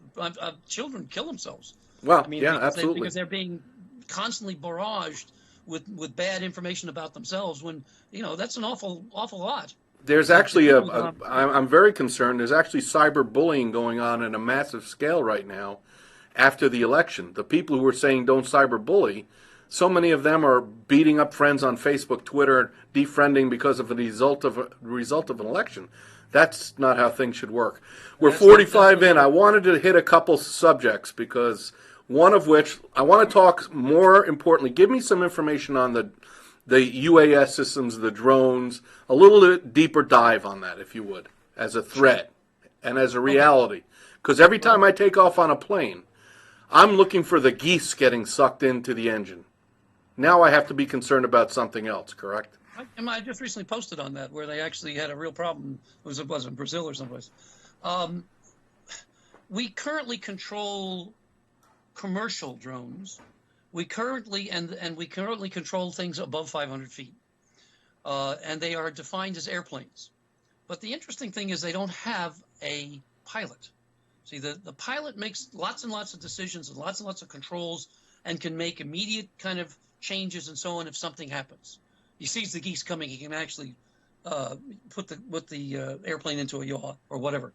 Children kill themselves. Well, I mean, yeah, absolutely. because they're being constantly barraged with bad information about themselves. When that's an awful lot. There's actually I'm very concerned. There's actually cyberbullying going on at a massive scale right now after the election. The people who were saying don't cyberbully, so many of them are beating up friends on Facebook, Twitter, defriending because of the result of an election. That's not how things should work. We're 45 in. I wanted to hit a couple subjects because one of which I want to talk more importantly. Give me some information on the UAS systems, the drones, a little bit deeper dive on that, if you would, as a threat and as a reality. Because every time I take off on a plane, I'm looking for the geese getting sucked into the engine. Now I have to be concerned about something else, correct? I just recently posted on that where they actually had a real problem. It was in Brazil or someplace. We currently control commercial drones. We currently control things above 500 feet, and they are defined as airplanes. But the interesting thing is they don't have a pilot. See, the pilot makes lots and lots of decisions and lots of controls and can make immediate kind of changes and so on if something happens. He sees the geese coming, he can actually put the airplane into a yaw or whatever,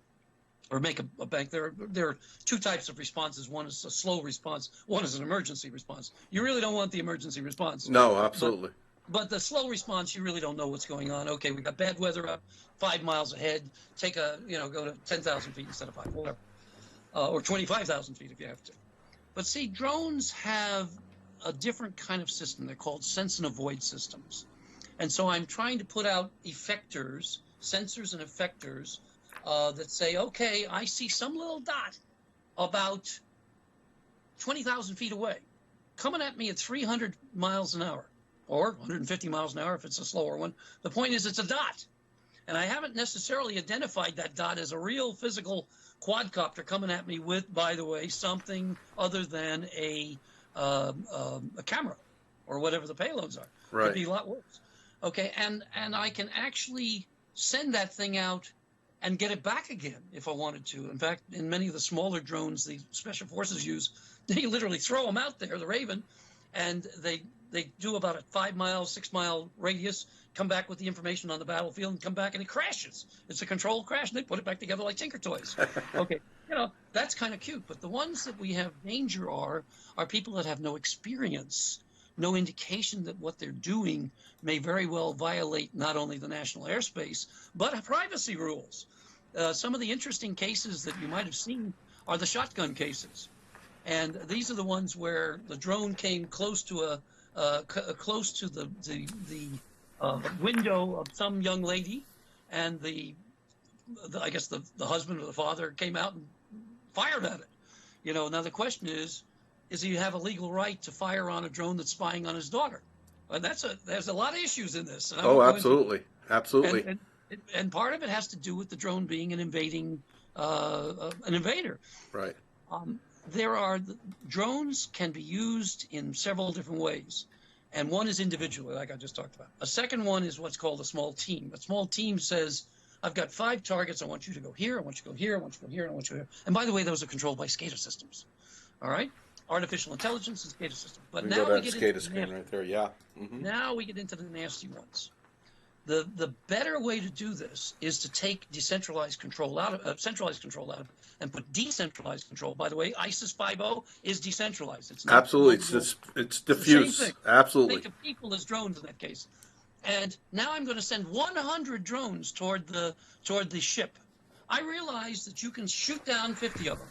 or make a bank. There are two types of responses. One is a slow response. One is an emergency response. You really don't want the emergency response. No, absolutely. But the slow response, you really don't know what's going on. Okay, we got bad weather up 5 miles ahead. Go to 10,000 feet instead of 5, whatever, or 25,000 feet if you have to. But see, drones have a different kind of system. They're called sense and avoid systems. And so I'm trying to put out effectors, sensors and effectors that say, okay, I see some little dot about 20,000 feet away coming at me at 300 miles an hour or 150 miles an hour if it's a slower one. The point is it's a dot. And I haven't necessarily identified that dot as a real physical quadcopter coming at me with, by the way, something other than a camera or whatever the payloads are. Right. Could be a lot worse. Okay, and I can actually send that thing out and get it back again if I wanted to. In fact, in many of the smaller drones the special forces use, they literally throw them out there, the Raven, and they do about a 5 mile, 6 mile radius, come back with the information on the battlefield, and come back and it crashes. It's a controlled crash, and they put it back together like Tinker Toys. Okay, that's kind of cute. But the ones that we have danger are people that have no experience, no indication that what they're doing may very well violate not only the national airspace, but privacy rules. Some of the interesting cases that you might have seen are the shotgun cases. And these are the ones where the drone came close to the window of some young lady, and I guess the husband or the father came out and fired at it. Now the question is he have a legal right to fire on a drone that's spying on his daughter? And there's a lot of issues in this. Oh, absolutely, absolutely. And part of it has to do with the drone being an invader. Right. Drones can be used in several different ways. And one is individually, like I just talked about. A second one is what's called a small team. A small team says, I've got 5 targets. I want you to go here. I want you to go here. I want you to go here. And I want you to go here. And by the way, those are controlled by SCADA systems. All right? Artificial intelligence and SCADA system. But now we get into SCADA right there. Yeah. Mm-hmm. Now we get into the nasty ones. The better way to do this is to take centralized control out of and put decentralized control. By the way, ISIS 5.0 is decentralized. It's not absolutely it's diffuse. Absolutely. Think of people as drones in that case. And now I'm going to send 100 drones toward the ship. I realize that you can shoot down 50 of them,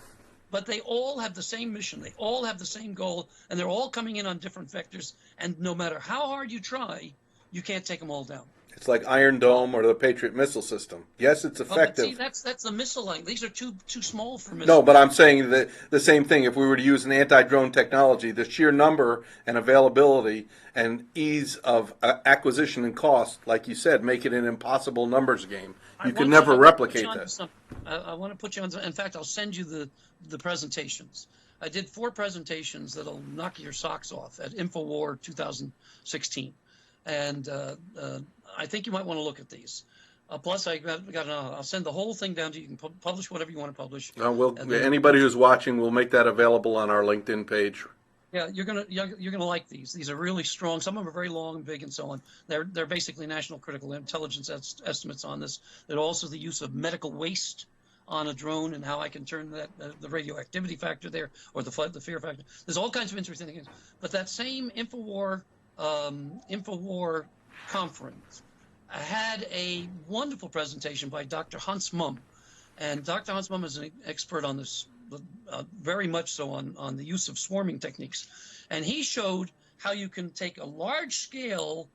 but they all have the same mission. They all have the same goal, and they're all coming in on different vectors. And no matter how hard you try, you can't take them all down. It's like Iron Dome or the Patriot missile system. Yes, it's Oh, but see, effective. that's the missile line. These are too small for No, but missiles. I'm saying that the same thing. If we were to use an anti-drone technology, the sheer number and availability and ease of acquisition and cost, like you said, make it an impossible numbers game. You can never I want to put you replicate onto that. something. I want to put you on. In fact, I'll send you the presentations. I did 4 presentations that'll knock your socks off at InfoWar 2016, and I think you might want to look at these. Plus, I'll send the whole thing down to you. You can publish whatever you want to publish. Anybody who's watching, will make that available on our LinkedIn page. Yeah, you're gonna like these. These are really strong. Some of them are very long and big and so on. They're basically national critical intelligence estimates on this. They're also the use of medical waste on a drone and how I can turn that the radioactivity factor there or the fear factor. There's all kinds of interesting things. But that same InfoWar conference had a wonderful presentation by Dr. Hans Mumm, and Dr. Hans Mumm is an expert on this. Very much so on the use of swarming techniques. And he showed how you can take a large-scale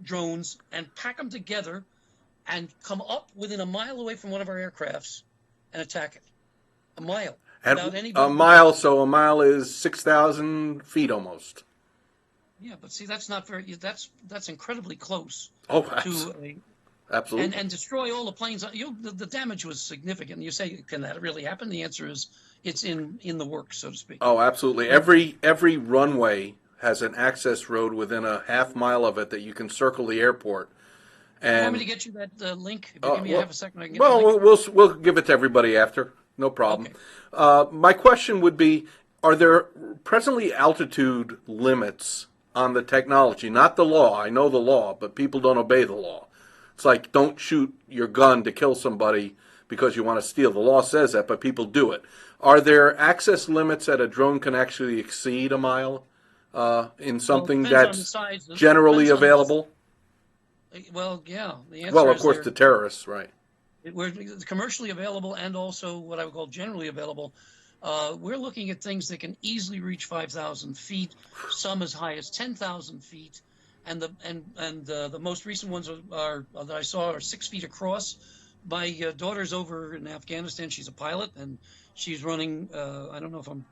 drones and pack them together and come up within a mile away from one of our aircrafts and attack it. A mile. Without A mile, so a mile is 6,000 feet almost. Yeah, but see, that's not very. That's incredibly close. Oh, to absolutely. And destroy all the planes. The damage was significant. You say, can that really happen? The answer is, it's in the works, so to speak. Oh, absolutely. Every runway has an access road within a half mile of it that you can circle the airport. And you want me to get you that link? If you give me half a second, I can get the link. We'll give it to everybody after. No problem. Okay. My question would be, are there presently altitude limits on the technology? Not the law. I know the law, but people don't obey the law. It's like, don't shoot your gun to kill somebody because you want to steal. The law says that, but people do it. Are there access limits that a drone can actually exceed a mile in something that's generally available? Well, yeah. The answer well, of course, to terrorists, right. We're commercially available and also what I would call generally available. We're looking at things that can easily reach 5,000 feet, some as high as 10,000 feet. And the most recent ones are that I saw are 6 feet across. My daughter's over in Afghanistan. She's a pilot, and she's running. I don't know if I'm.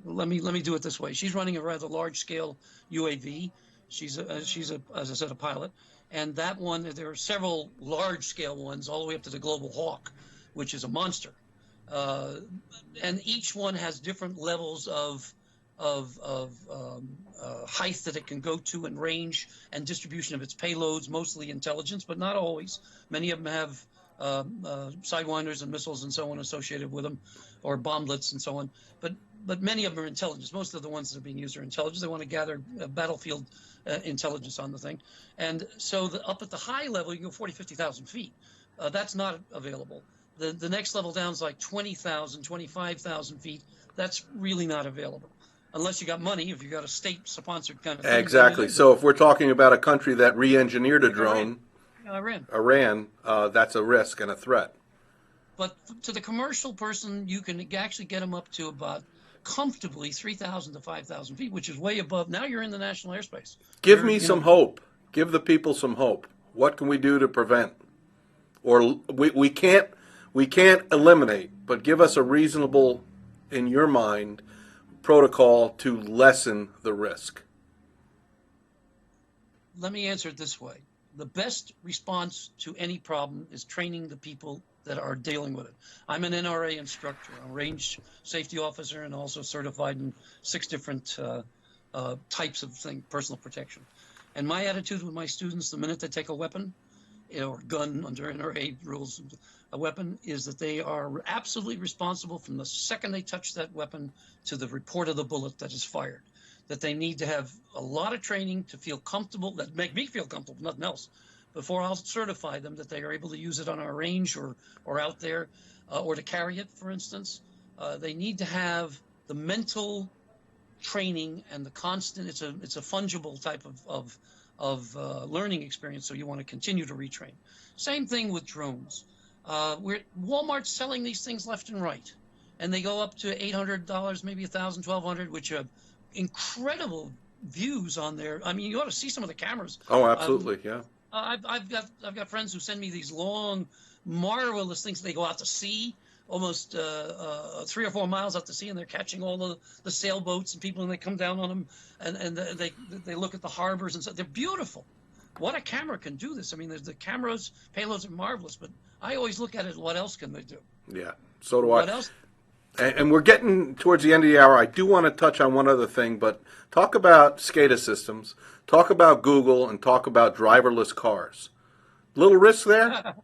Let me do it this way. She's running a rather large-scale UAV. She's as I said, a pilot, and that one. There are several large-scale ones, all the way up to the Global Hawk, which is a monster. And each one has different levels of height that it can go to, and range and distribution of its payloads, mostly intelligence, but not always. Many of them have sidewinders and missiles and so on associated with them, or bomblets and so on. But many of them are intelligence. Most of the ones that are being used are intelligence. They want to gather battlefield intelligence on the thing. And so up at the high level, you go 40, 50,000 feet. That's not available. The next level down is like 20,000, 25,000 feet. That's really not available. Unless you got money, if you got a state-sponsored kind of thing. Exactly. So if we're talking about a country that re-engineered a drone, Iran, that's a risk and a threat. But to the commercial person, you can actually get them up to about comfortably 3,000 to 5,000 feet, which is way above. Now you're in the national airspace. Give me some hope. Give the people some hope. What can we do to prevent? Or we can't eliminate, but give us a reasonable, in your mind, protocol to lessen the risk. Let me answer it this way. The best response to any problem is training the people that are dealing with it. I'm an NRA instructor, a range safety officer, and also certified in 6 different types of personal protection. And my attitude with my students, the minute they take a weapon, or gun under NRA rules, a weapon, is that they are absolutely responsible from the second they touch that weapon to the report of the bullet that is fired. That they need to have a lot of training to feel comfortable, that make me feel comfortable, nothing else, before I'll certify them that they are able to use it on our range or out there, or to carry it, for instance. They need to have the mental training and the constant. It's a fungible type of learning experience, so you want to continue to retrain. Same thing with drones. Walmart's selling these things left and right, and they go up to $800, maybe $1,000, $1,200, which are incredible views on there. I mean, you ought to see some of the cameras. Oh, absolutely, yeah. I've got friends who send me these long, marvelous things. They go out to sea, almost 3 or 4 miles out to sea, and they're catching all the sailboats and people, and they come down on them, and they look at the harbors and so they're beautiful. What a camera can do this! I mean, the cameras payloads are marvelous, but I always look at it. What else can they do? Yeah, so do I. What else? And we're getting towards the end of the hour. I do want to touch on one other thing, but talk about SCADA systems, talk about Google, and talk about driverless cars. Little risk there?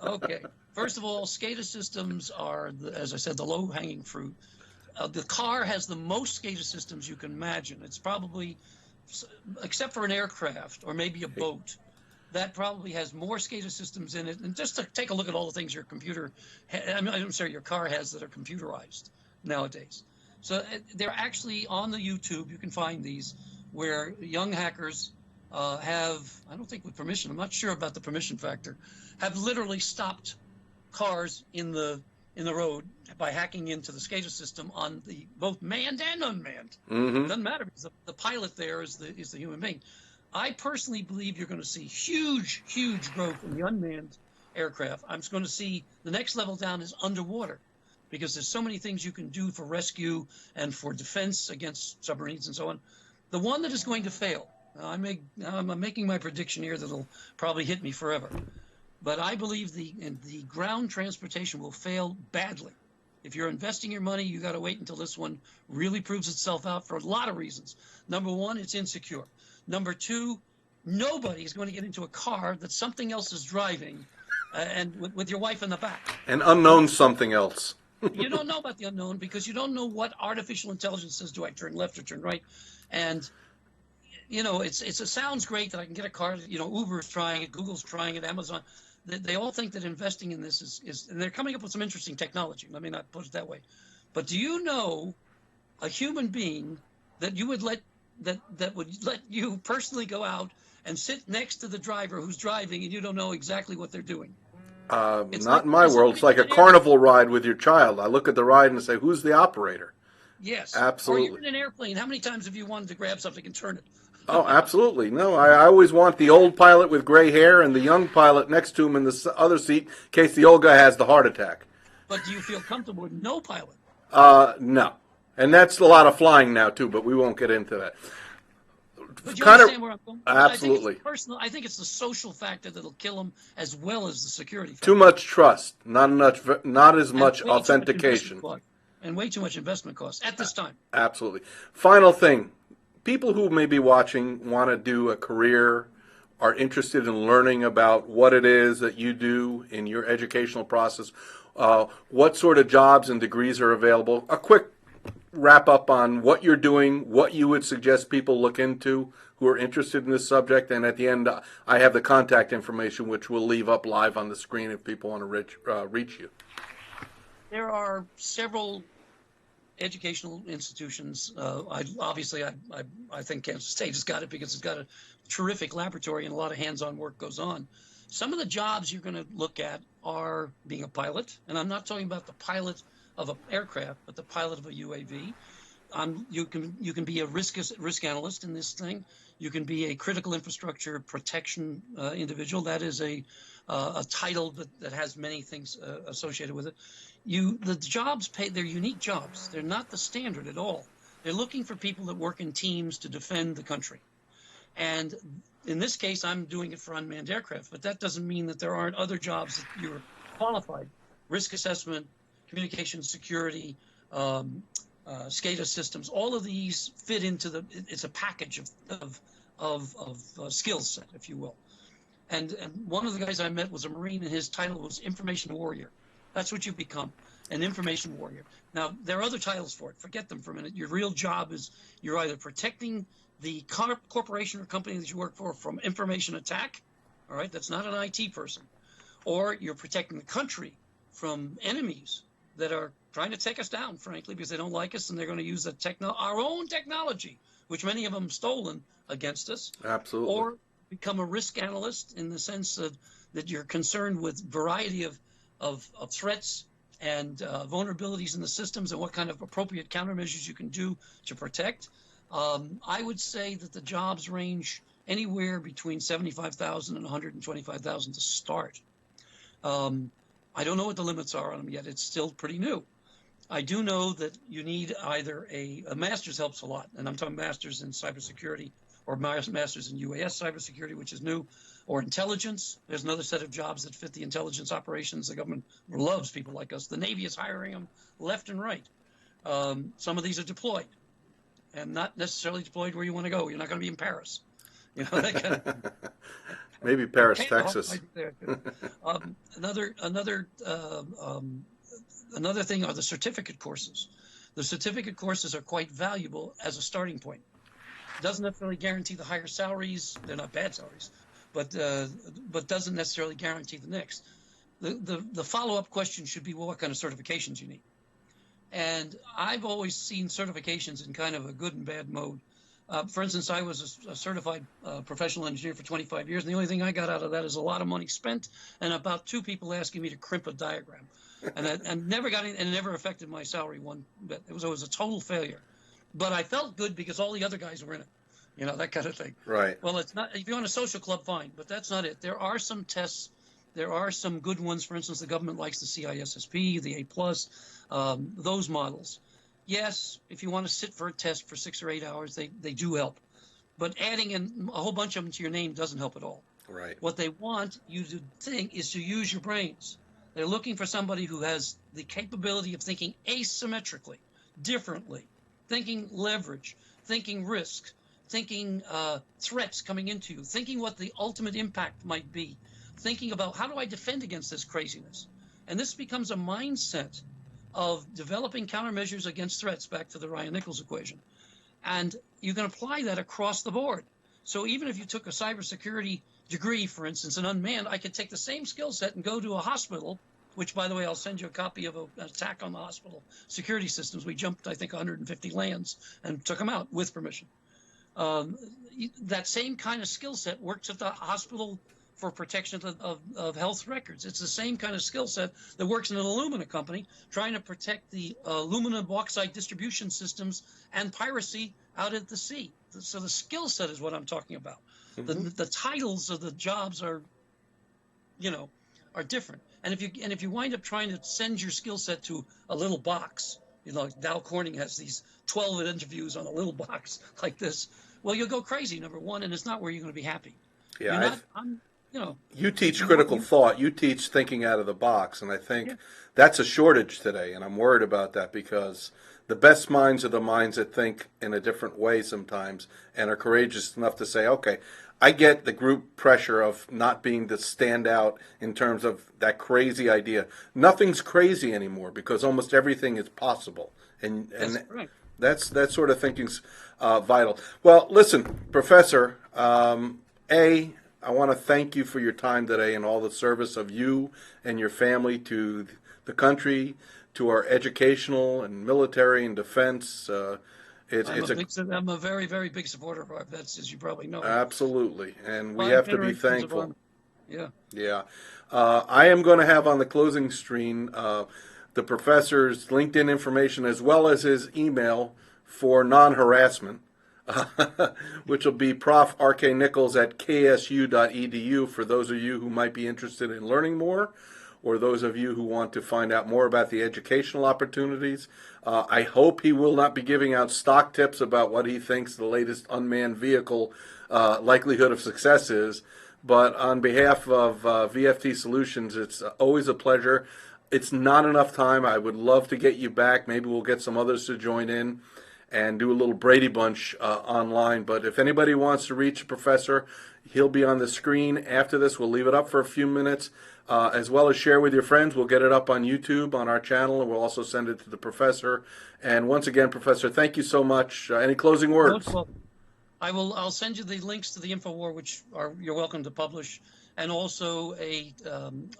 Okay. First of all, SCADA systems are, as I said, the low-hanging fruit. The car has the most SCADA systems you can imagine. It's probably, except for an aircraft or maybe a boat, that probably has more SCADA systems in it. And just to take a look at all the things your your car has that are computerized nowadays. So they're actually on the YouTube. You can find these where young hackers have, I don't think with permission, I'm not sure about the permission factor, have literally stopped cars in the road by hacking into the SCADA system on the both manned and unmanned. Mm-hmm. It doesn't matter because the pilot there is the human being. I personally believe you're going to see huge growth in the unmanned aircraft. I'm just going to see the next level down is underwater, because there's so many things you can do for rescue and for defense against submarines and so on. The one that is going to fail, I'm making my prediction here that'll probably hit me forever, but I believe the ground transportation will fail badly. If you're investing your money, you got to wait until this one really proves itself out for a lot of reasons. Number one, it's insecure. Number two, nobody is going to get into a car that something else is driving and with your wife in the back. An unknown something else. You don't know about the unknown because you don't know what artificial intelligence says. Do I turn left or turn right? And it sounds great that I can get a car. Uber is trying it, Google's trying it, Amazon. They all think that investing in this is, and they're coming up with some interesting technology. Let me not put it that way. But do you know a human being that you would let that would let you personally go out and sit next to the driver who's driving and you don't know exactly what they're doing? Not in my world. It's like a carnival ride with your child. I look at the ride and say, who's the operator? Yes. Absolutely. Or you're in an airplane. How many times have you wanted to grab something and turn it? Oh, absolutely. No, I always want the old pilot with gray hair and the young pilot next to him in the other seat in case the old guy has the heart attack. But do you feel comfortable with no pilot? No. And that's a lot of flying now, too, but we won't get into that. But you understand where I'm going? Absolutely. I think it's the social factor that'll kill them as well as the security factor. Too much trust, not as much authentication. And way too much investment costs at this time. Absolutely. Final thing. People who may be watching want to do a career, are interested in learning about what it is that you do in your educational process, what sort of jobs and degrees are available. A quick wrap up on what you're doing, what you would suggest people look into who are interested in this subject, and at the end I have the contact information which we'll leave up live on the screen if people want to reach you. There are several educational institutions. I think Kansas State has got it because it's got a terrific laboratory and a lot of hands-on work goes on. Some of the jobs you're going to look at are being a pilot, and I'm not talking about the pilot of an aircraft, but the pilot of a UAV. You can be a risk analyst in this thing. You can be a critical infrastructure protection individual. That is a title that has many things associated with it. The jobs they're unique jobs. They're not the standard at all. They're looking for people that work in teams to defend the country. And in this case, I'm doing it for unmanned aircraft, but that doesn't mean that there aren't other jobs that you're qualified. Risk assessment, communication security, SCADA systems, all of these fit into it's a package of skill set, if you will. And one of the guys I met was a Marine, and his title was information warrior. That's what you become, an information warrior. Now, there are other titles for it. Forget them for a minute. Your real job is you're either protecting the corporation or company that you work for from information attack, all right? That's not an IT person. Or you're protecting the country from enemies that are trying to take us down, frankly, because they don't like us and they're going to use our own technology, which many of them have stolen against us. Absolutely. Or become a risk analyst in the sense that you're concerned with variety of threats and vulnerabilities in the systems and what kind of appropriate countermeasures you can do to protect. I would say that the jobs range anywhere between 75,000 and 125,000 to start. I don't know what the limits are on them yet. It's still pretty new. I do know that you need either a master's helps a lot, and I'm talking master's in cybersecurity or master's in UAS cybersecurity, which is new, or intelligence. There's another set of jobs that fit the intelligence operations. The government loves people like us. The Navy is hiring them left and right. Some of these are deployed, and not necessarily deployed where you want to go. You're not going to be in Paris. You know, that kind of, Maybe Paris, Texas. Another thing are the certificate courses. The certificate courses are quite valuable as a starting point. Doesn't necessarily guarantee the higher salaries. They're not bad salaries, but doesn't necessarily guarantee the next. The follow-up question should be, well, what kind of certifications you need? And I've always seen certifications in kind of a good and bad mode. For instance, I was a certified professional engineer for 25 years, and the only thing I got out of that is a lot of money spent and about 2 people asking me to crimp a diagram, and never got it, and it never affected my salary one bit. It was a total failure, but I felt good because all the other guys were in it, you know, that kind of thing. Right. Well, it's not. If you're on a social club, fine, but that's not it. There are some tests. There are some good ones. For instance, the government likes the CISSP, the A+, those models. Yes, if you want to sit for a test for 6 or 8 hours, they do help. But adding in a whole bunch of them to your name doesn't help at all. Right. What they want you to think is to use your brains. They're looking for somebody who has the capability of thinking asymmetrically, differently, thinking leverage, thinking risk, thinking threats coming into you, thinking what the ultimate impact might be, thinking about how do I defend against this craziness. And this becomes a mindset of developing countermeasures against threats, back to the Ryan Nichols equation. And you can apply that across the board. So even if you took a cybersecurity degree, for instance, an unmanned, I could take the same skill set and go to a hospital, which, by the way, I'll send you a copy of an attack on the hospital security systems. We jumped, I think, 150 lands and took them out with permission. That same kind of skill set works at the hospital for protection of health records. It's the same kind of skill set that works in an alumina company trying to protect the aluminum bauxite distribution systems and piracy out at the sea. So the skill set is what I'm talking about. Mm-hmm. The titles of the jobs are different. And if you wind up trying to send your skill set to a little box, like Dow Corning has these 12 interviews on a little box like this, well, you'll go crazy, number one, and it's not where you're going to be happy. Yeah, you teach critical thought. You teach thinking out of the box, and I think that's a shortage today, and I'm worried about that because the best minds are the minds that think in a different way sometimes and are courageous enough to say, okay, I get the group pressure of not being the standout in terms of that crazy idea. Nothing's crazy anymore because almost everything is possible, and right. that sort of thinking's vital. Well, listen, Professor, I want to thank you for your time today and all the service of you and your family to the country, to our educational and military and defense. I'm a very, very big supporter of our vets, as you probably know. Absolutely, and we have to be thankful. Yeah. Yeah. I am going to have on the closing screen the professor's LinkedIn information as well as his email for non-harassment. Which will be Prof. R.K. Nichols at ksu.edu for those of you who might be interested in learning more or those of you who want to find out more about the educational opportunities. I hope he will not be giving out stock tips about what he thinks the latest unmanned vehicle likelihood of success is, but on behalf of VFT Solutions, it's always a pleasure. It's not enough time. I would love to get you back. Maybe we'll get some others to join in and do a little Brady Bunch online. But if anybody wants to reach a professor, he'll be on the screen after this. We'll leave it up for a few minutes, as well as share with your friends. We'll get it up on YouTube on our channel, and we'll also send it to the professor. And once again, Professor, thank you so much. Any closing words? Well, I'll send you the links to the InfoWar, which you're welcome to publish, and also a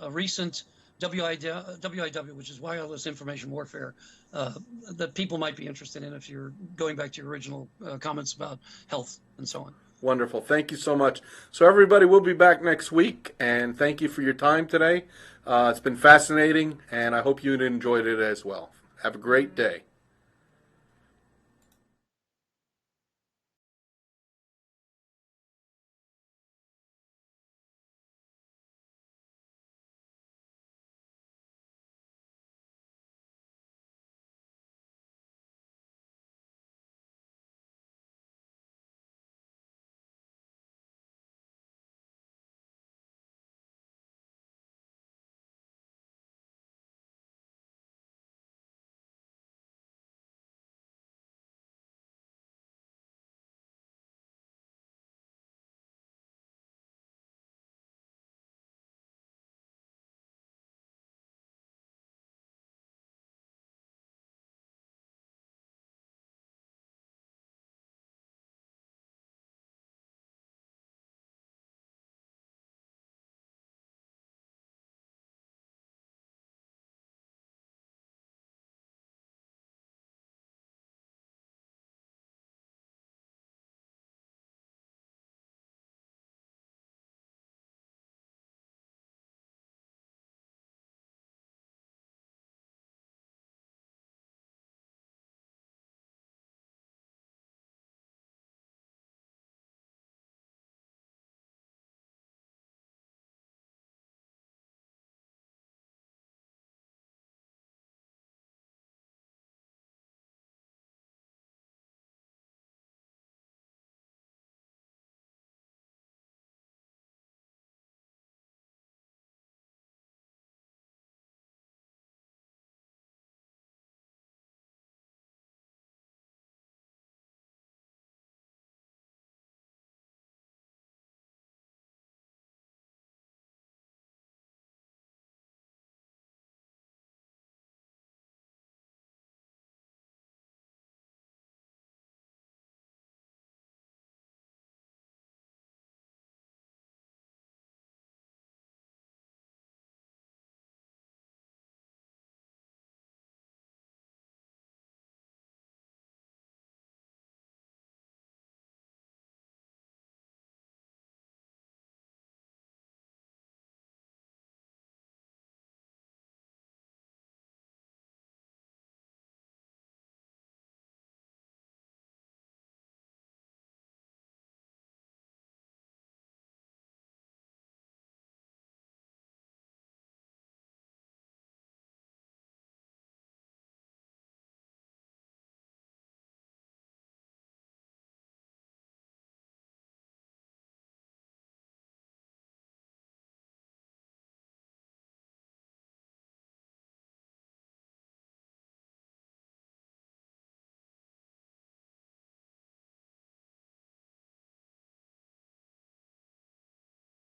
recent WIW, which is Wireless Information Warfare, that people might be interested in if you're going back to your original comments about health and so on. Wonderful. Thank you so much. So everybody, we'll be back next week, and thank you for your time today. It's been fascinating, and I hope you enjoyed it as well. Have a great day.